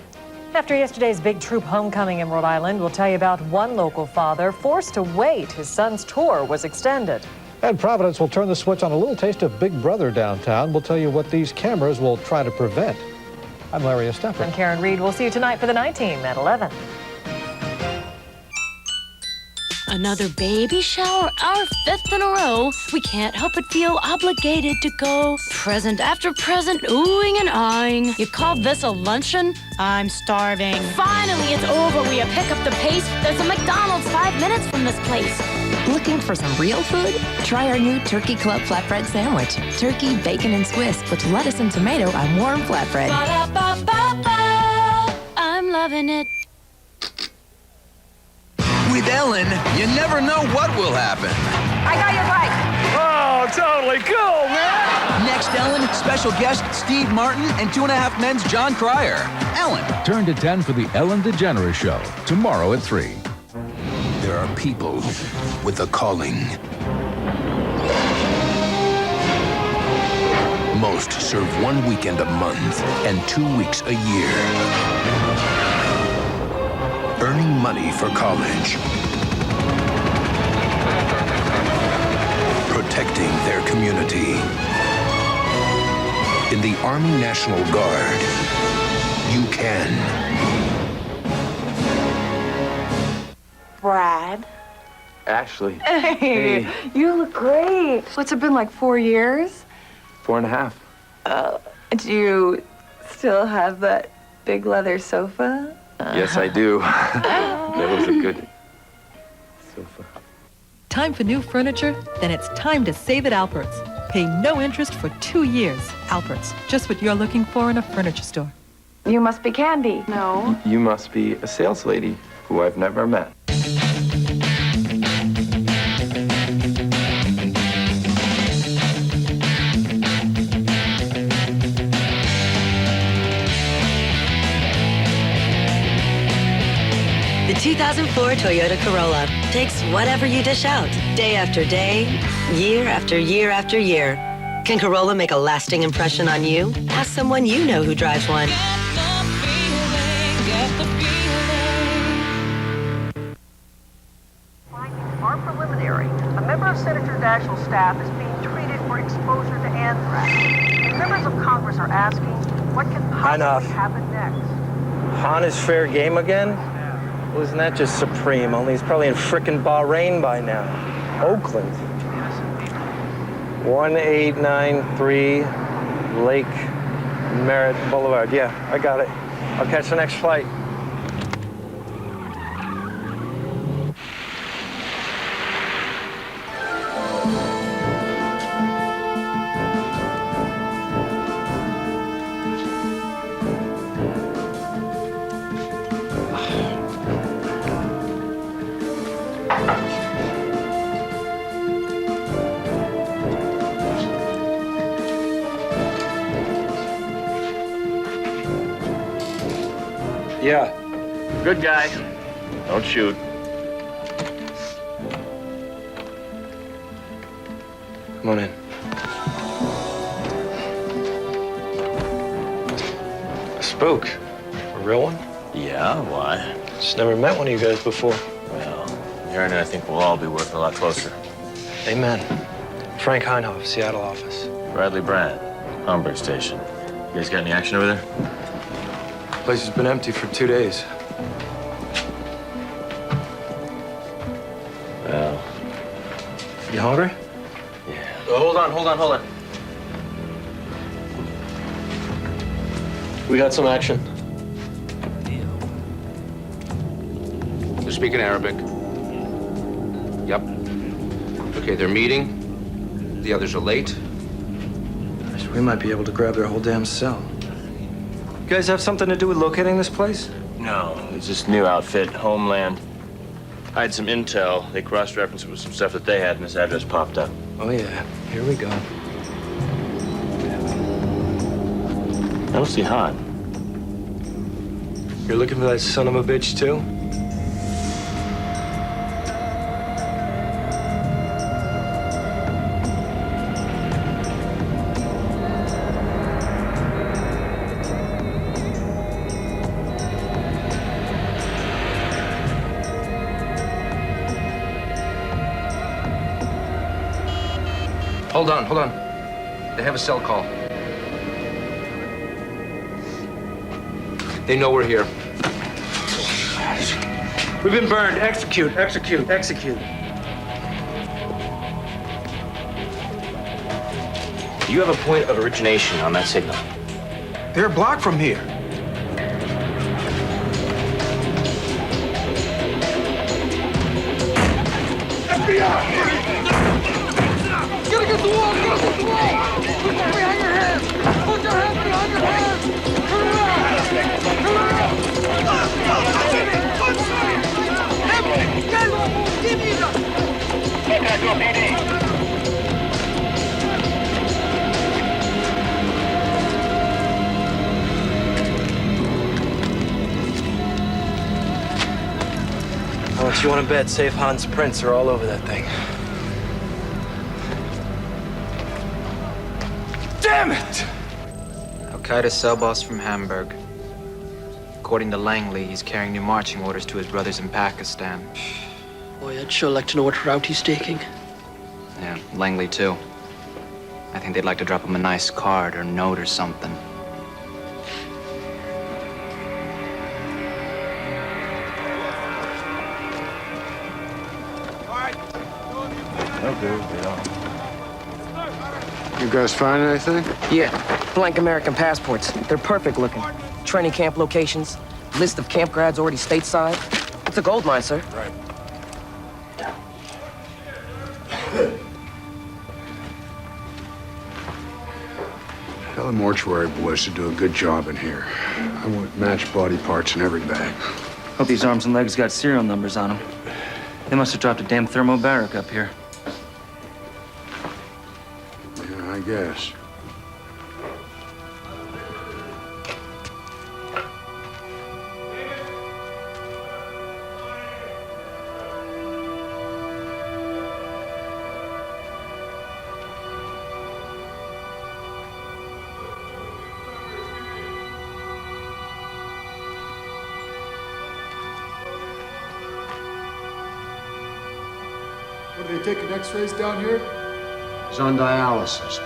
After yesterday's big troop homecoming in Rhode Island, we'll tell you about one local father forced to wait. His son's tour was extended. And Providence will turn the switch on a little taste of Big Brother downtown. We'll tell you what these cameras will try to prevent. I'm Larry Estefan. I'm Karen Reed. We'll see you tonight for the night team at 11. Another baby shower, our 5th in a row. We can't help but feel obligated to go present after present, oohing and eyeing. You call this a luncheon? I'm starving. Finally, it's over. We pick up the pace. There's a McDonald's 5 minutes from this place. Looking for some real food? Try our new Turkey Club flatbread sandwich. Turkey, bacon, and Swiss with lettuce and tomato on warm flatbread. Ba-da-ba-ba-ba. I'm loving it. With Ellen, you never know what will happen. I got your bike. Oh, totally cool, man. Next, Ellen, special guest Steve Martin and 2.5 Men's John Cryer. Ellen. Turn to 10 for the Ellen DeGeneres Show, tomorrow at 3. There are people with a calling. Most serve 1 weekend a month and 2 weeks a year. Earning money for college. Protecting their community. In the Army National Guard, you can. Brad. Ashley. Hey, you look great. What's it been, like 4 years? 4.5. Do you still have that big leather sofa? Yes, I do. That was a good sofa. Time for new furniture? Then it's time to save at Alpert's. Pay no interest for 2 years. Alpert's, just what you're looking for in a furniture store. You must be Candy. No. You must be a sales lady who I've never met. The 2004 Toyota Corolla takes whatever you dish out, day after day, year after year after year. Can Corolla make a lasting impression on you? Ask someone you know who drives one. Findings are preliminary. A member of Senator Daschle's staff is being treated for exposure to anthrax. And members of Congress are asking what can possibly happen next. Han is fair game again? Well, isn't that just supreme? Only he's probably in frickin' Bahrain by now. Oakland. 1893 Lake Merritt Boulevard. Yeah, I got it. I'll catch the next flight. Yeah. Good guy. Don't shoot. Come on in. A spook? A real one? Yeah, why? Just never met one of you guys before. Well, Aaron and I think we'll all be working a lot closer. Amen. Frank Heinhoff, Seattle office. Bradley Brand, Hamburg Station. You guys got any action over there? Place has been empty for 2 days. Well. You hungry? Yeah. Hold on. We got some action. They're speaking Arabic. Yep. Okay, they're meeting. The others are late. Gosh, we might be able to grab their whole damn cell. You guys have something to do with locating this place? No, it's this new outfit, Homeland. I had some intel. They cross-referenced it with some stuff that they had, and this address popped up. Oh, yeah. Here we go. I don't see Han. You're looking for that son of a bitch, too? Hold on. They have a cell call. They know we're here. We've been burned. Execute. Do you have a point of origination on that signal? They're a block from here. FBI! Gotta get the wall! Get the wall! Put that behind your hands! Put your hands behind your head! Turn around! How much you want to bet Safe Han's prints are all over that thing? Damn it! Al-Qaeda cell boss from Hamburg. According to Langley, he's carrying new marching orders to his brothers in Pakistan. Boy, I'd sure like to know what route he's taking. Yeah, Langley too. I think they'd like to drop him a nice card or note or something. You guys find anything? Yeah, blank American passports. They're perfect looking. Training camp locations, list of campgrounds already stateside. It's a gold mine, sir. Right. Tell the mortuary boys to do a good job in here. I want matched body parts in every bag. Hope these arms and legs got serial numbers on them. They must have dropped a damn thermobaric up here. Yeah, I guess. What, are they taking x-rays down here? He's on dialysis.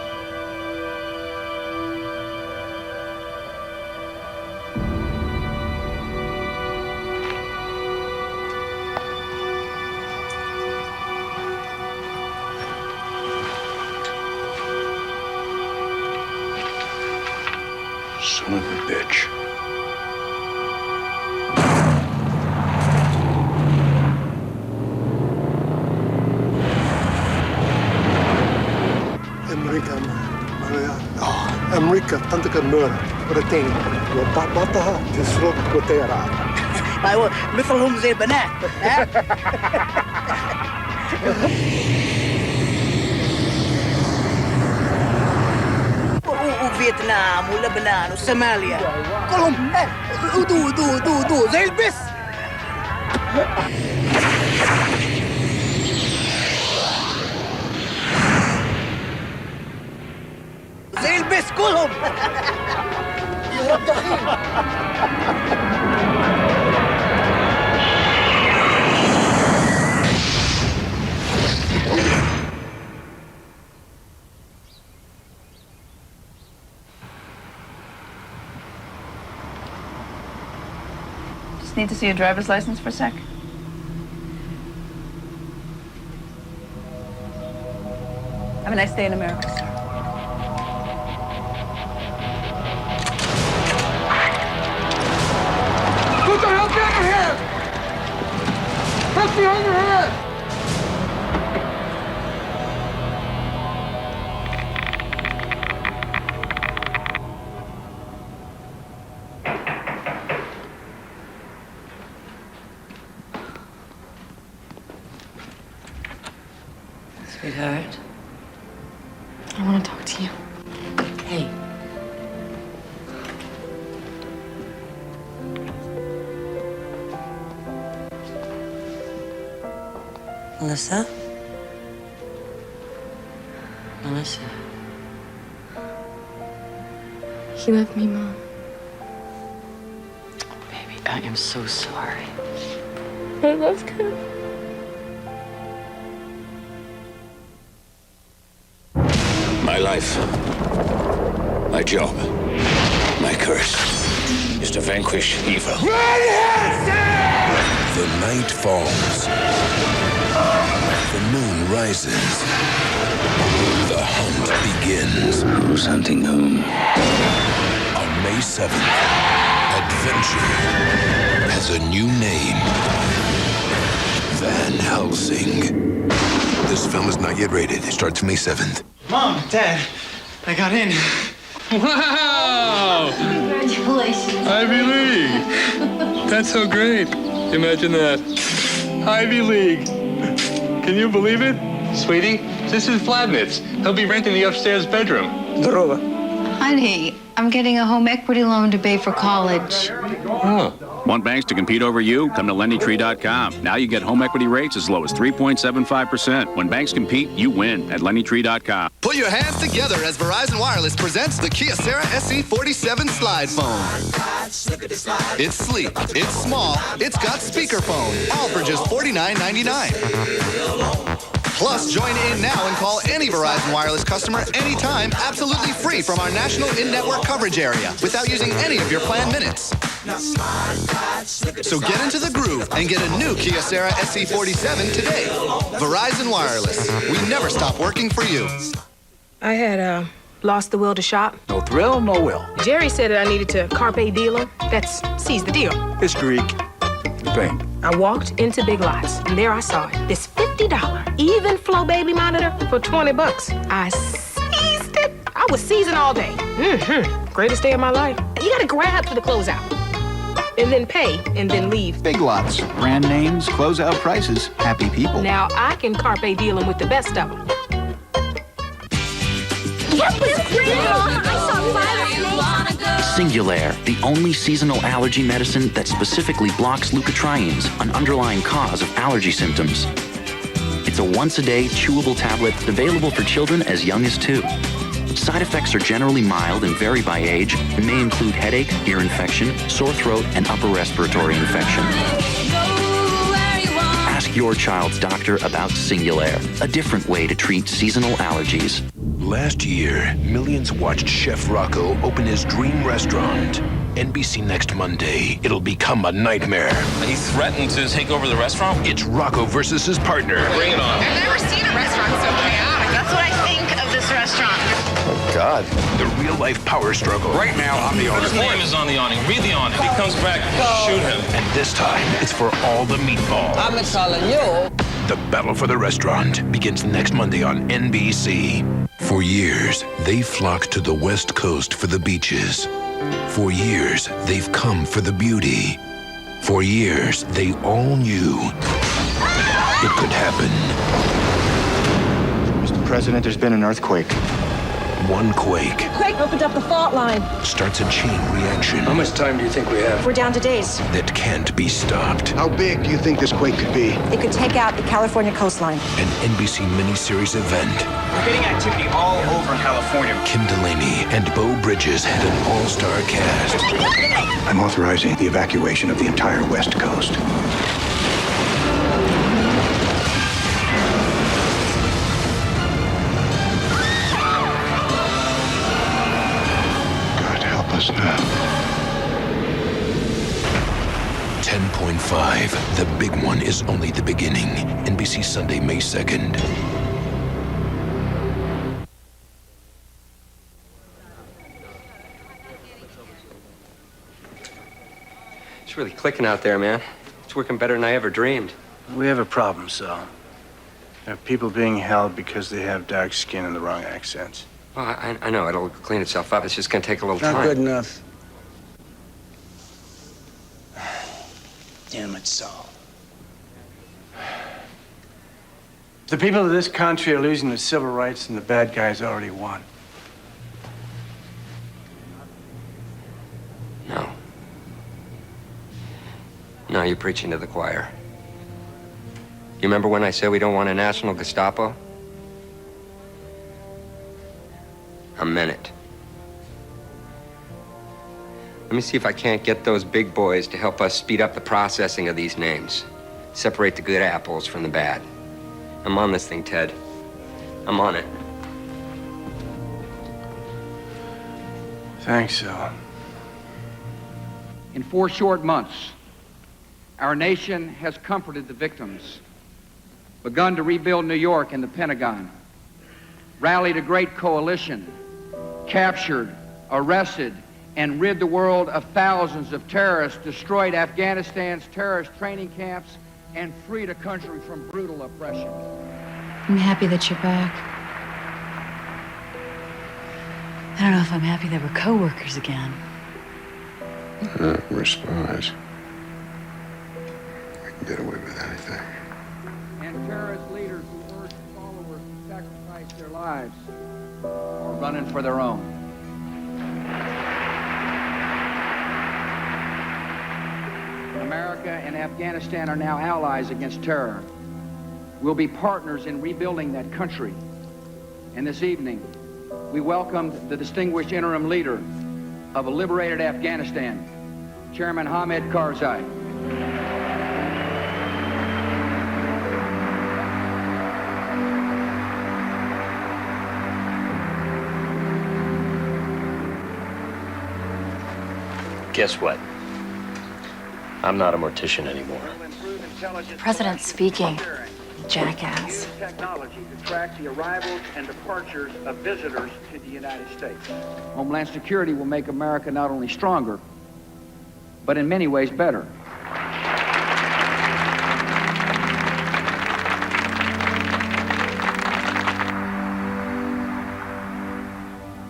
Son of a bitch. أمريكا تنطق النور مرتين وبعضها تسرق وطيران. أيوة مثلهم زي البنات. فيتنام ولبنان وصوماليا كلهم ودو زي البس. زي البس كلهم. Just need to see a driver's license for a sec. Have a nice day in America, sir. Put the help behind your head! Help behind your head! Sweetheart. I want to talk to you. Hey. Melissa? Melissa? He left me, Mom. Baby, I am so sorry. I loved him. My life, my job, my curse is to vanquish evil. The night falls. The moon rises. The hunt begins. Who's hunting whom? On May 7th, adventure has a new name. Van Helsing. This film is not yet rated. It starts May 7th. Mom, Dad, I got in. Wow! Congratulations. Ivy League! That's so great. Imagine that. Ivy League. Can you believe it? Sweetie, this is Vladimir. He'll be renting the upstairs bedroom. Honey, I'm getting a home equity loan to pay for college. Oh. Want banks to compete over you? Come to LendingTree.com. Now you get home equity rates as low as 3.75%. When banks compete, you win at LendingTree.com. Put your hands together as Verizon Wireless presents the Kia Sera SE47 Slide Phone. It's sleek, it's small, it's got speakerphone, all for just $49.99. Plus, join in now and call any Verizon Wireless customer anytime, absolutely free from our national in-network coverage area without using any of your planned minutes. So get into the groove and get a new Kia Sera SE47 today. Verizon Wireless. We never stop working for you. I had lost the will to shop. No thrill, no will. Jerry said that I needed to carpe diem. That's seize the deal. It's Greek. Thing. I walked into Big Lots, and there I saw it. This $50 even flow baby monitor for $20. I seized it. I was seizing all day. Greatest day of my life. You gotta grab for the closeout. And then pay, and then leave. Big Lots. Brand names, closeout prices, happy people. Now I can carpe diem with the best of them. That was great! I saw 5 snakes. Singulair, the only seasonal allergy medicine that specifically blocks leukotrienes, an underlying cause of allergy symptoms. It's a once-a-day chewable tablet available for children as young as 2. Side effects are generally mild and vary by age and may include headache, ear infection, sore throat, and upper respiratory infection. Ask your child's doctor about Singulair, a different way to treat seasonal allergies. Last year, millions watched Chef Rocco open his dream restaurant. NBC next Monday, it'll become a nightmare. He threatened to take over the restaurant? It's Rocco versus his partner. Bring it on. I've never seen a restaurant so chaotic. That's what I think of this restaurant. Oh, God. The real-life power struggle. Right now, I'm the owner. His name is on the awning. Read the awning. If he comes back, shoot him. And this time, it's for all the meatballs. I'm telling you. The battle for the restaurant begins next Monday on NBC. For years, they flocked to the West Coast for the beaches. For years, they've come for the beauty. For years, they all knew it could happen. Mr. President, there's been an earthquake. One quake Quake opened up the fault line. starts a chain reaction How much time do you think we have? We're down to days. that can't be stopped. How big do you think this quake could be? It could take out the California coastline. An NBC miniseries event. We're getting activity all over California. Kim Delaney and Beau Bridges had an all-star cast. I'm authorizing the evacuation of the entire West Coast. God help us now. 10.5. The big one is only the beginning. NBC Sunday, May 2nd. It's really clicking out there, man. It's working better than I ever dreamed. We have a problem, Sal. There are people being held because they have dark skin and the wrong accents. Well, I know. It'll clean itself up. It's just gonna take a little time. Not good enough. Damn it, Saul. The people of this country are losing their civil rights, and the bad guys already won. No. No, you're preaching to the choir. You remember when I said we don't want a national Gestapo? I meant it. Let me see if I can't get those big boys to help us speed up the processing of these names. Separate the good apples from the bad. I'm on this thing, Ted. I'm on it. Thanks, Sal. In 4 short months, our nation has comforted the victims, begun to rebuild New York and the Pentagon, rallied a great coalition, captured, arrested, and rid the world of thousands of terrorists, destroyed Afghanistan's terrorist training camps, and freed a country from brutal oppression. I'm happy that you're back. I don't know if I'm happy that we're co-workers again. We're spies. We can get away with anything. And terrorist leaders who urge followers to sacrifice their lives or running for their own. America and Afghanistan are now allies against terror. We'll be partners in rebuilding that country. And this evening, we welcomed the distinguished interim leader of a liberated Afghanistan, Chairman Hamid Karzai. Guess what? I'm not a mortician anymore. The president's speaking. Jackass. Technology to track the arrivals and departures of visitors to the United States. Homeland Security will make America not only stronger, but in many ways better.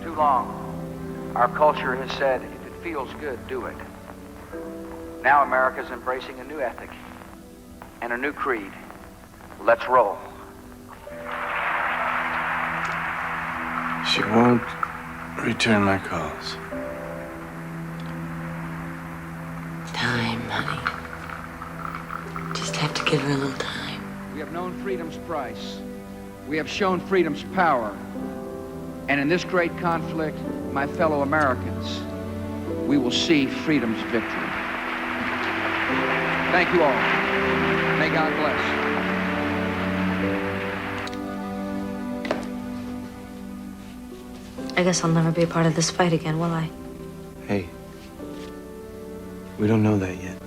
Too long, our culture has said, if it feels good, do it. Now America's embracing a new ethic and a new creed. Let's roll. She won't return my calls. Time, honey. Just have to give her a little time. We have known freedom's price. We have shown freedom's power. And in this great conflict, my fellow Americans, we will see freedom's victory. Thank you all. May God bless. I guess I'll never be a part of this fight again, will I? Hey, we don't know that yet.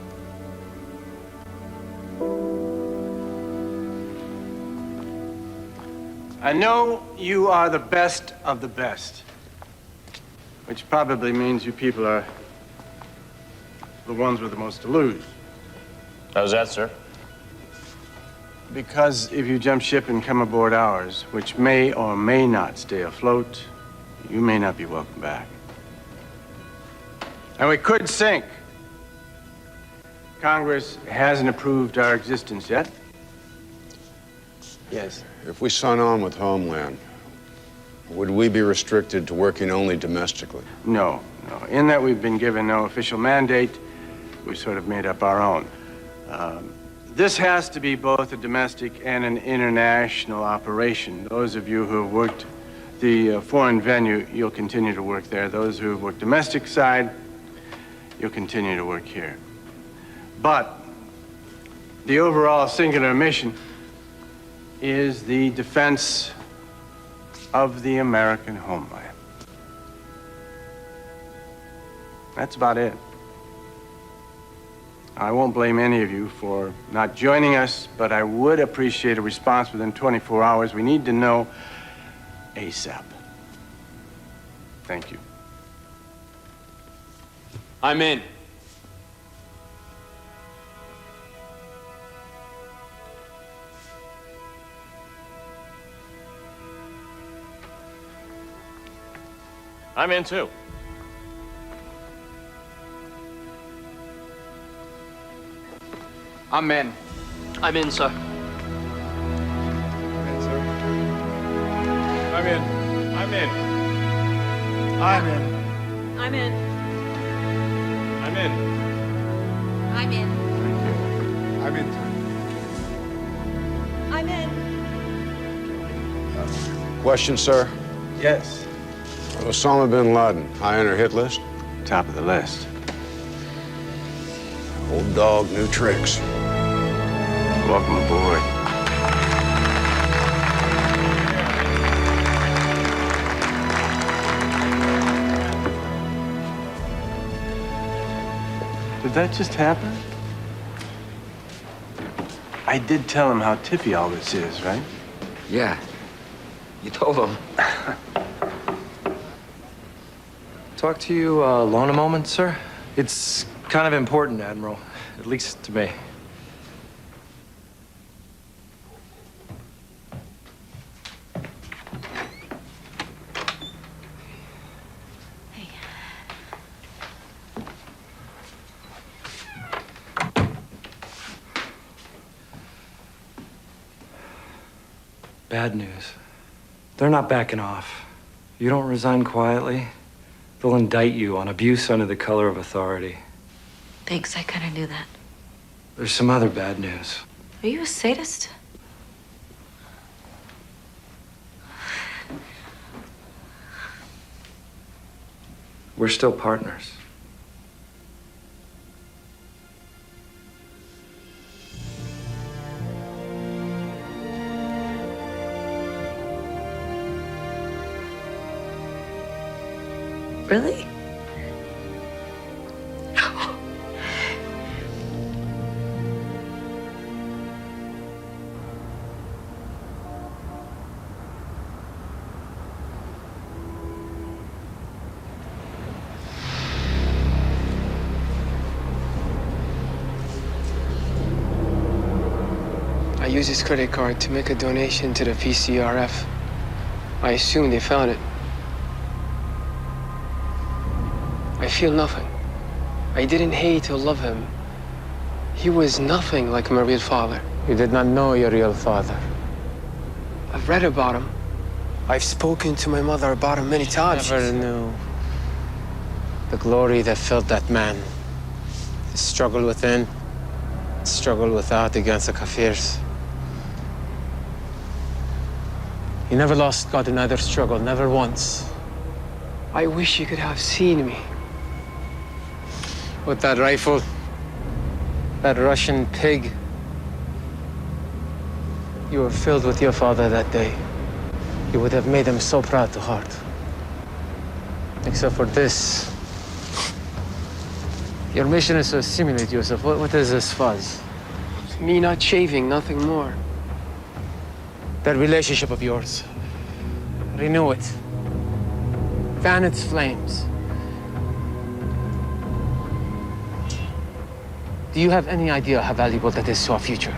I know you are the best of the best, which probably means you people are the ones with the most to lose. How's that, sir? Because if you jump ship and come aboard ours, which may or may not stay afloat, you may not be welcome back. And we could sink. Congress hasn't approved our existence yet. Yes. If we sign on with Homeland, Would we be restricted to working only domestically? No, no. In that we've been given no official mandate, we've sort of made up our own. This has to be both a domestic and an international operation. Those of you who have worked the foreign venue, you'll continue to work there. Those who have worked domestic side, you'll continue to work here. But the overall singular mission is the defense of the American homeland. That's about it. I won't blame any of you for not joining us, but I would appreciate a response within 24 hours. We need to know ASAP. Thank you. I'm in. I'm in too. I'm in. I'm in, sir. I'm in. I'm in. I'm in. I'm in. I'm in. I'm in. I'm in. I'm in. Question, sir? Yes. Osama bin Laden, high on our hit list? Top of the list. Old dog, new tricks. Welcome aboard. Did that just happen? I did tell him how tippy all this is, right? Yeah. You told him. Talk to you alone a moment, sir? It's kind of important, Admiral. At least to me. Bad news. They're not backing off. You don't resign quietly, they'll indict you on abuse under the color of authority. Thanks, I kind of knew that. There's some other bad news. Are you a sadist? We're still partners. Really? I used his credit card to make a donation to the PCRF. I assume they found it. I feel nothing. I didn't hate or love him. He was nothing like my real father. You did not know your real father. I've read about him. I've spoken to my mother about him many times. Never knew the glory that filled that man. The struggle within, the struggle without against the Kafirs. He never lost God in either struggle, never once. I wish you could have seen me. With that rifle, that Russian pig, you were filled with your father that day. You would have made him so proud to heart. Except for this. Your mission is to assimilate yourself. What is this fuzz? Me not shaving, nothing more. That relationship of yours. Renew it. Fan its flames. Do you have any idea how valuable that is to our future?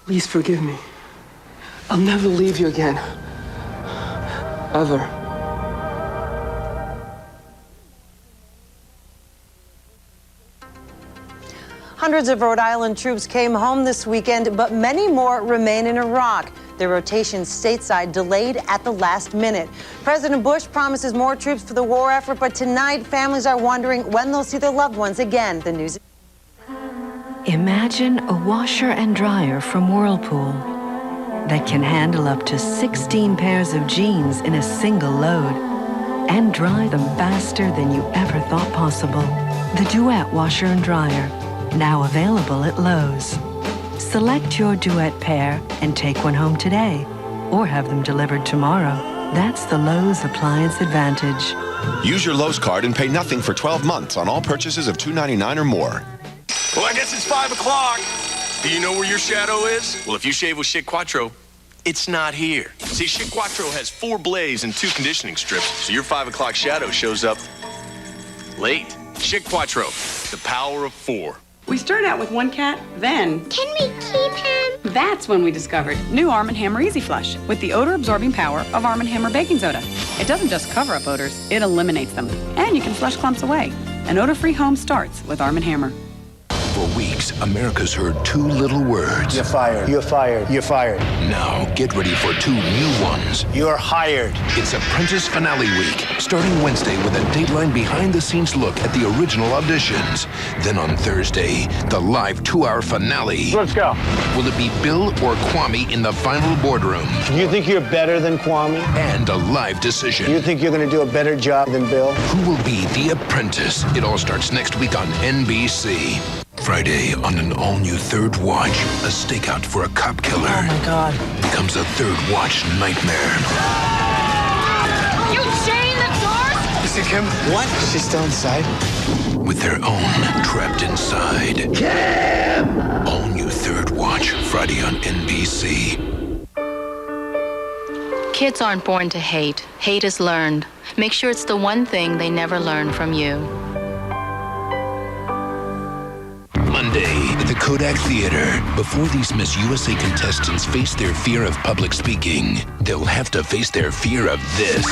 Please forgive me. I'll never leave you again. Ever. Hundreds of Rhode Island troops came home this weekend, but many more remain in Iraq. Their rotation stateside delayed at the last minute. President Bush promises more troops for the war effort, but tonight families are wondering when they'll see their loved ones again. The news. Imagine a washer and dryer from Whirlpool that can handle up to 16 pairs of jeans in a single load and dry them faster than you ever thought possible. The Duet washer and dryer, now available at Lowe's. Select your Duet pair and take one home today, or have them delivered tomorrow. That's the Lowe's Appliance Advantage. Use your Lowe's card and pay nothing for 12 months on all purchases of $2.99 or more. Well, I guess it's 5 o'clock. Do you know where your shadow is? Well, if you shave with Schick Quattro, it's not here. See, Schick Quattro has 4 blades and 2 conditioning strips, so your 5 o'clock shadow shows up late. Schick Quattro, the power of 4. We started out with 1 cat, then... Can we keep him? That's when we discovered new Arm & Hammer Easy Flush with the odor-absorbing power of Arm & Hammer baking soda. It doesn't just cover up odors, it eliminates them. And you can flush clumps away. An odor-free home starts with Arm & Hammer. For weeks, America's heard 2 little words. You're fired. You're fired. You're fired. Now, get ready for 2 new ones. You're hired. It's Apprentice Finale Week, starting Wednesday with a Dateline behind-the-scenes look at the original auditions. Then on Thursday, the live 2-hour finale. Let's go. Will it be Bill or Kwame in the final boardroom? You think you're better than Kwame? And a live decision. You think you're going to do a better job than Bill? Who will be the apprentice? It all starts next week on NBC. Friday, on an all-new Third Watch, a stakeout for a cop killer. Oh, my God. Becomes a Third Watch nightmare. You chained the doors? Is it Kim? What? She's still inside? With their own trapped inside. Kim! All-new Third Watch, Friday on NBC. Kids aren't born to hate. Hate is learned. Make sure it's the one thing they never learn from you. Monday at the Kodak Theater. Before these Miss USA contestants face their fear of public speaking, they'll have to face their fear of this.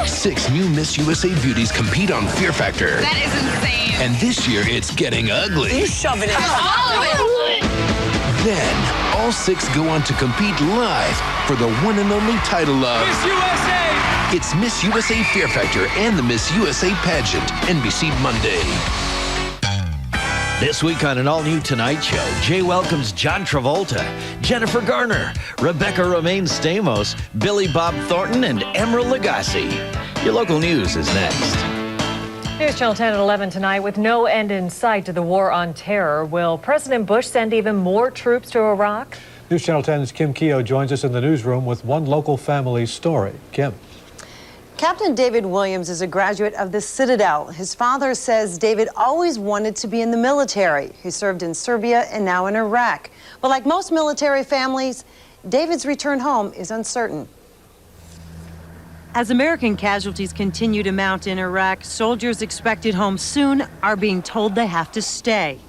6 new Miss USA beauties compete on Fear Factor. That is insane. And this year, it's getting ugly. You shove it in. All of it. Then, all 6 go on to compete live for the one and only title of Miss USA! It's Miss USA Fear Factor and the Miss USA Pageant. NBC Monday. This week on an all-new Tonight Show, Jay welcomes John Travolta, Jennifer Garner, Rebecca Romaine Stamos, Billy Bob Thornton, and Emerald Lagasse. Your local news is next. News Channel 10 at 11 tonight. With no end in sight to the war on terror, will President Bush send even more troops to Iraq? News Channel 10's Kim Keogh joins us in the newsroom with one local family's story. Kim. Captain David Williams is a graduate of the Citadel. His father says David always wanted to be in the military. He served in Serbia and now in Iraq. But like most military families, David's return home is uncertain. As American casualties continue to mount in Iraq, soldiers expected home soon are being told they have to stay.